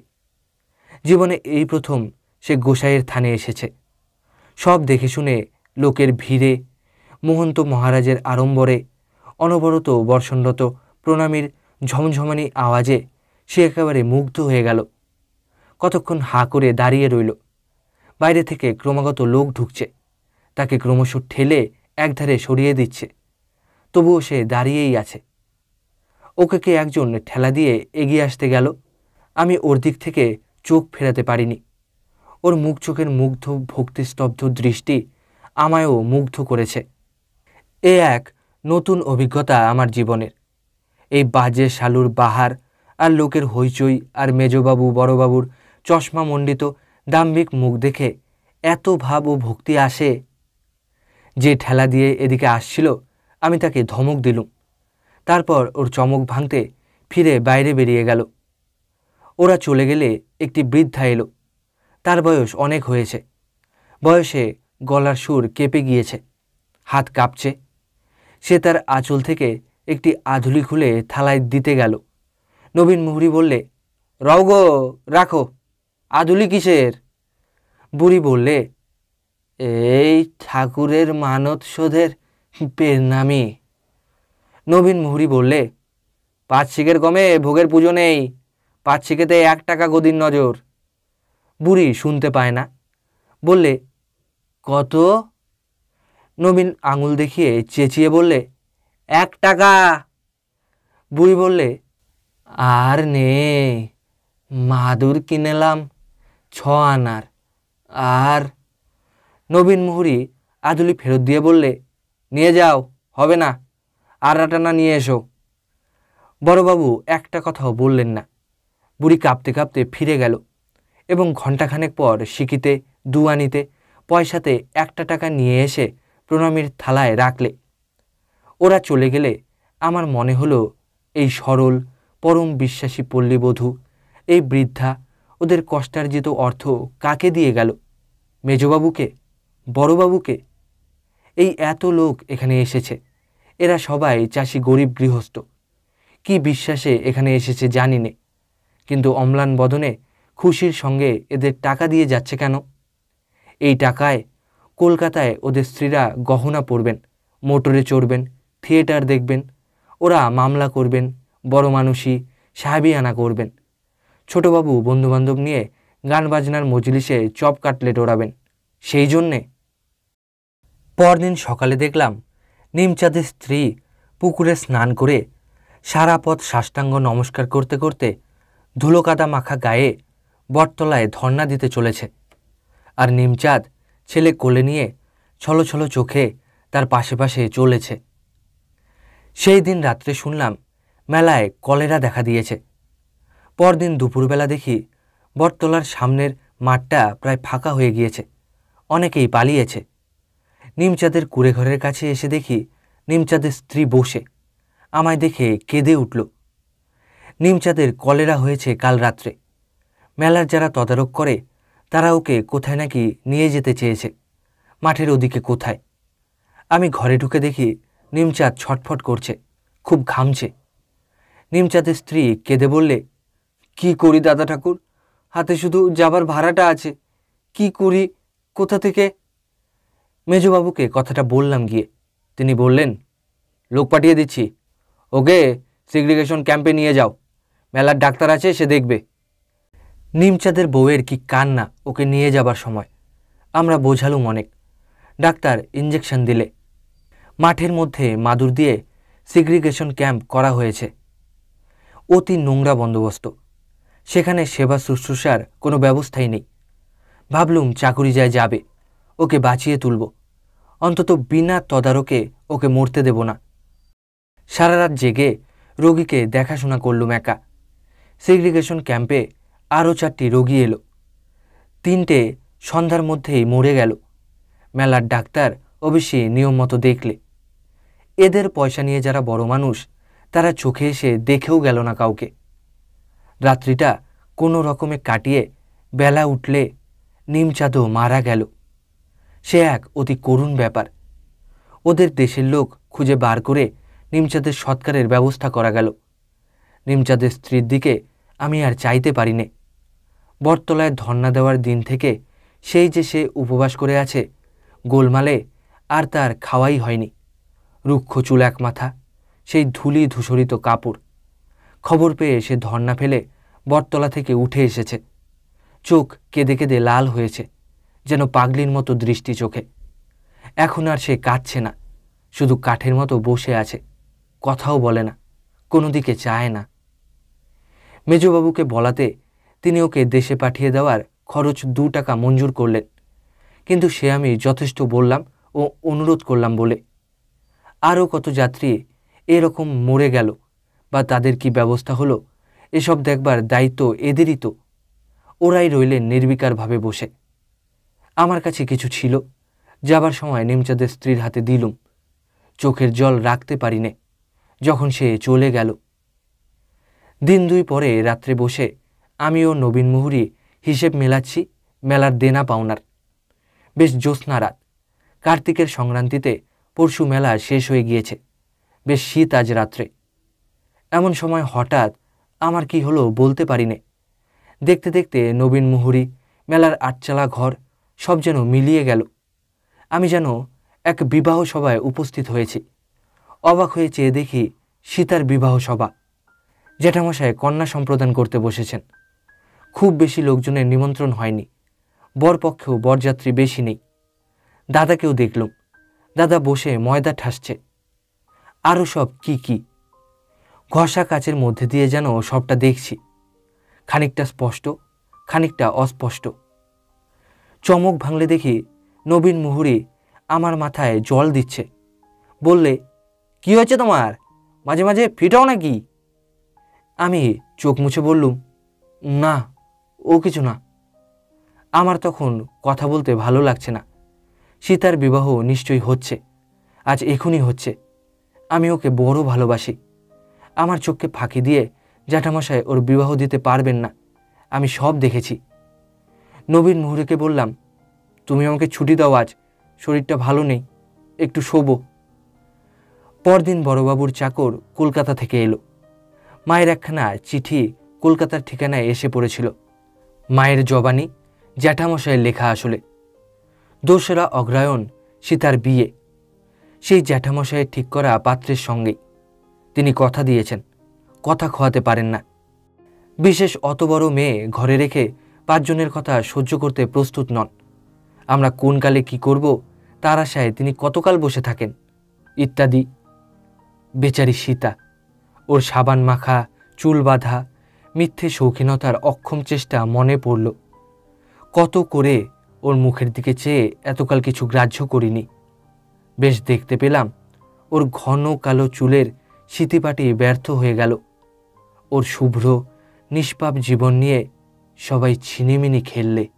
জীবনে এই প্রথম সে গোসাইয়ের থানে এসেছে। সব দেখে শুনে লোকের ভিড়ে, মহন্ত মহারাজের আড়ম্বরে, অনবরত বর্ষণরত প্রণামীর ঝমঝমানি আওয়াজে সে একেবারে মুগ্ধ হয়ে গেল। কতক্ষণ হাঁ করে দাঁড়িয়ে রইল। বাইরে থেকে ক্রমাগত লোক ঢুকছে, তাকে ক্রমশ ঠেলে একধারে সরিয়ে দিচ্ছে, তবুও সে দাঁড়িয়েই আছে। ওকে কে একজন ঠেলা দিয়ে এগিয়ে আসতে গেল, আমি ওর দিক থেকে চোখ ফেরাতে পারিনি। ওর মুখ চোখের মুগ্ধ ভক্তিস্তব্ধ দৃষ্টি আমায়ও মুগ্ধ করেছে। এ এক নতুন অভিজ্ঞতা আমার জীবনের। এই বাজে শালুর বাহার আর লোকের হইচই আর মেজবাবু বড়বাবুর চশমামণ্ডিত দাম্ভিক মুখ দেখে এত ভাব ও ভক্তি আসে। যে ঠেলা দিয়ে এদিকে আসছিল আমি তাকে ধমক দিলুম। তারপর ওর চমক ভাঙতে ফিরে বাইরে বেরিয়ে গেল। ওরা চলে গেলে একটি বৃদ্ধা এলো। তার বয়স অনেক হয়েছে, বয়সে গলার সুর কেঁপে গিয়েছে, হাত কাঁপছে। সে তার আঁচল থেকে একটি আধুলি খুলে থালায় দিতে গেল। নবীন মুহুরী বললে, রও গো, রাখো, আধুলি কিসের? বুড়ি বললে, এই ঠাকুরের মানত শোধের পেরনামি। নবীন মুহুরী বললে, 5 শিকের কমে ভোগের পুজো নেই, 5 শিকেতে 1 টাকা গদির নজর। বুড়ি শুনতে পায় না, বললে, কত? নবীন আঙুল দেখিয়ে চেঁচিয়ে বললে, 1 টাকা। বুড়ি বললে, আর নেই, মাদুর কিনেলাম 6 আনার। আর নবীন মুহুরী আধুলি ফেরত দিয়ে বললে, নিয়ে যাও, হবে না, আর আটানা নিয়ে এসো। বড়বাবু একটা কথাও বললেন না। বুড়ি কাঁপতে কাঁপতে ফিরে গেল এবং ঘণ্টাখানেক পর সিকিতে, দুয়ানিতে, পয়সাতে 1টা টাকা নিয়ে এসে প্রণামীর থালায় রাখলে। ওরা চলে গেলে আমার মনে হলো এই সরল পরম বিশ্বাসী পল্লীবধূ, এই বৃদ্ধা ওদের কষ্টার্জিত অর্থ কাকে দিয়ে গেল? মেজবাবুকে? বড়বাবুকে? এই এত লোক এখানে এসেছে, এরা সবাই চাষি গরিব গৃহস্থ। কি বিশ্বাসে এখানে এসেছে জানি নে, কিন্তু অম্লান বদনে খুশির সঙ্গে এদের টাকা দিয়ে যাচ্ছে কেন? এই টাকায় কলকাতায় ওদের স্ত্রীরা গহনা পরবেন, মোটরে চড়বেন, থিয়েটার দেখবেন, ওরা মামলা করবেন, বড় মানুষই সাহেবিয়ানা করবেন, ছোটবাবু বন্ধুবান্ধব নিয়ে গান বাজনার মজলিসে চপ কাটলেট ওড়াবেন। সেই জন্যে পরদিন সকালে দেখলাম নিমচাঁদের স্ত্রী পুকুরে স্নান করে সারা পথ সাষ্টাঙ্গ নমস্কার করতে করতে ধুলোকাদা মাখা গায়ে বটতলায় ধর্ণা দিতে চলেছে, আর নিমচাঁদ ছেলে কোলে নিয়ে ছলো ছলো চোখে তার পাশে পাশে চলেছে। সেই দিন রাত্রে শুনলাম মেলায় কলেরা দেখা দিয়েছে। পরদিন দুপুরবেলা দেখি বটতলার সামনের মাঠটা প্রায় ফাঁকা হয়ে গিয়েছে, অনেকেই পালিয়েছে। নিমচাঁদের কুঁড়েঘরের কাছে এসে দেখি নিমচাঁদের স্ত্রী বসে, আমায় দেখে কেঁদে উঠল। নিমচাঁদের কলেরা হয়েছে কাল রাত্রে। মেলার যারা তদারক করে তারা ওকে কোথায় নাকি নিয়ে যেতে চেয়েছে, মাঠের ওদিকে কোথায়। আমি ঘরে ঢুকে দেখি নিমচাঁদ ছটফট করছে, খুব ঘামছে। নিমচাঁদের স্ত্রী কেঁদে বললে, কি করি দাদা ঠাকুর, হাতে শুধু যাবার ভাড়াটা আছে, কি করি, কোথা থেকে? মেজবাবুকে কথাটা বললাম গিয়ে। তিনি বললেন, লোক পাঠিয়ে দিচ্ছি, ওকে সেগ্রিগেশন ক্যাম্পে নিয়ে যাও, মেলার ডাক্তার আছে, সে দেখবে। নিমচাঁদের বউয়ের কি কান্না ওকে নিয়ে যাবার সময়। আমরা বোঝালুম অনেক। ডাক্তার ইঞ্জেকশন দিলে। মাঠের মধ্যে মাদুর দিয়ে সেগ্রিগেশন ক্যাম্প করা হয়েছে। অতি নোংরা বন্দোবস্ত, সেখানে সেবা শুশ্রূষার কোনো ব্যবস্থাই নেই। ভাবলুম চাকুরি যায় যাবে, ওকে বাঁচিয়ে তুলব, অন্তত বিনা তদারকে ওকে মরতে দেব না। সারা রাত জেগে রোগীকে দেখাশোনা করলুম একা। সেগ্রিগেশন ক্যাম্পে আরও 4টি রোগী এলো, 3টে সন্ধ্যার মধ্যেই মরে গেল। মেলার ডাক্তার অবশ্যই নিয়ম মতো দেখলে। এদের পয়সা নিয়ে যারা বড় মানুষ তারা চোখে এসে দেখেও গেল না কাউকে। রাত্রিটা কোনো রকমে কাটিয়ে বেলা উঠলে নিমচাঁদও মারা গেল। সে এক অতি করুণ ব্যাপার। ওদের দেশের লোক খুঁজে বার করে নিমচাঁদের সৎকারের ব্যবস্থা করা গেল। নিমচাঁদের স্ত্রীর দিকে আমি আর চাইতে পারি নে। বটতলায় ধর্ণা দেওয়ার দিন থেকে সেই যে সে উপবাস করে আছে, গোলমালে আর তার খাওয়াই হয়নি। রুক্ষ চুল এক মাথা, সেই ধুলি ধূসরিত কাপড়। খবর পেয়ে সে ধর্ণা ফেলে বটতলা থেকে উঠে এসেছে। চোখ কেঁদে কেঁদে লাল হয়েছে, যেন পাগলির মতো দৃষ্টি চোখে। এখন আর সে কাঁদছে না, শুধু কাঠের মতো বসে আছে, কথাও বলে না, কোনো দিকে চায় না। মেজবাবুকে বলাতে তিনি ওকে দেশে পাঠিয়ে দেওয়ার খরচ 2 টাকা মঞ্জুর করলেন, কিন্তু সে আমি যথেষ্ট বললাম ও অনুরোধ করলাম বলে। আরও কত যাত্রী এরকম মরে গেল বা তাদের কি ব্যবস্থা হলো, এসব দেখবার দায়িত্ব এদেরই তো। ওরাই রইলেন নির্বিকারভাবে বসে। আমার কাছে কিছু ছিল, যাবার সময় নিমচাঁদের স্ত্রীর হাতে দিলুম। চোখের জল রাখতে পারি নে যখন সে চলে গেল। দিন 2 পরে রাত্রে বসে আমি ও নবীন মুহুরী হিসেব মেলাচ্ছি মেলার দেনা পাওনার। বেশ জ্যোৎস্না রাত, কার্তিকের সংক্রান্তিতে পরশু মেলা শেষ হয়ে গিয়েছে। বেশ শীত আজ রাত্রে। এমন সময় হঠাৎ আমার কি হলো বলতে পারি নে। দেখতে দেখতে নবীন মুহুরী, মেলার 8চালা ঘর সব যেন মিলিয়ে গেল। আমি যেন এক বিবাহ সভায় উপস্থিত হয়েছি। অবাক হয়ে চেয়ে দেখি সীতার বিবাহ সভা। জ্যাঠামশায় কন্যা সম্প্রদান করতে বসেছেন। খুব বেশি লোকজনের নিমন্ত্রণ হয়নি, বরপক্ষেও বরযাত্রী বেশি নেই। দাদাকেও দেখলুম, দাদা বসে ময়দা ঠাসছে। আরও সব কি কি ঘষা কাচের মধ্যে দিয়ে যেন সবটা দেখছি, খানিকটা স্পষ্ট, খানিকটা অস্পষ্ট। চমক ভাঙলে দেখি নবীন মুহুরী আমার মাথায় জল দিচ্ছে। বললে, কি হয়েছে তোমার, মাঝে মাঝে ফিটাও নাকি? আমি চোখ মুছে বললুম, না, ও কিছু না। আমার তখন কথা বলতে ভালো লাগছে না। সীতার বিবাহ নিশ্চয়ই হচ্ছে, আজ এখনই হচ্ছে। আমি ওকে বড় ভালোবাসি। আমার চোখকে ফাঁকি দিয়ে জ্যাঠামশায় ওর বিবাহ দিতে পারবেন না, আমি সব দেখেছি। নবীন মুহুরীকে বললাম, তুমি আমাকে ছুটি দাও, আজ শরীরটা ভালো নেই, একটু শোবো। পরদিন বড়বাবুর চাকর কলকাতা থেকে এলো। মায়ের একখানা চিঠি কলকাতার ঠিকানায় এসে পড়েছিল। মায়ের জবানি, জ্যাঠামশায়ের লেখা আসলে। 2রা অগ্রহায়ণ সীতার বিয়ে, সেই জ্যাঠামশায়ের ঠিক করা পাত্রের সঙ্গেই। তিনি কথা দিয়েছেন, কথা খোয়াতে পারেন না। বিশেষ অত বড় মেয়ে ঘরে রেখে 5 জনের কথা সহ্য করতে প্রস্তুত নন। আমরা কোন কালে কি করব তার আশায় তিনি কতকাল বসে থাকেন, ইত্যাদি। বেচারি সীতা, ওর সাবান মাখা, চুল বাঁধা, মিথ্যে শৌখিনতার অক্ষম চেষ্টা মনে পড়ল। কত করে ওর মুখের দিকে চেয়ে এতকাল কিছু গ্রাহ্য করিনি। বেশ দেখতে পেলাম ওর ঘন কালো চুলের সিতিপাটি ব্যর্থ হয়ে গেল। ওর শুভ্র নিষ্পাপ জীবন নিয়ে সবাই ছিনিমিনি খেললে।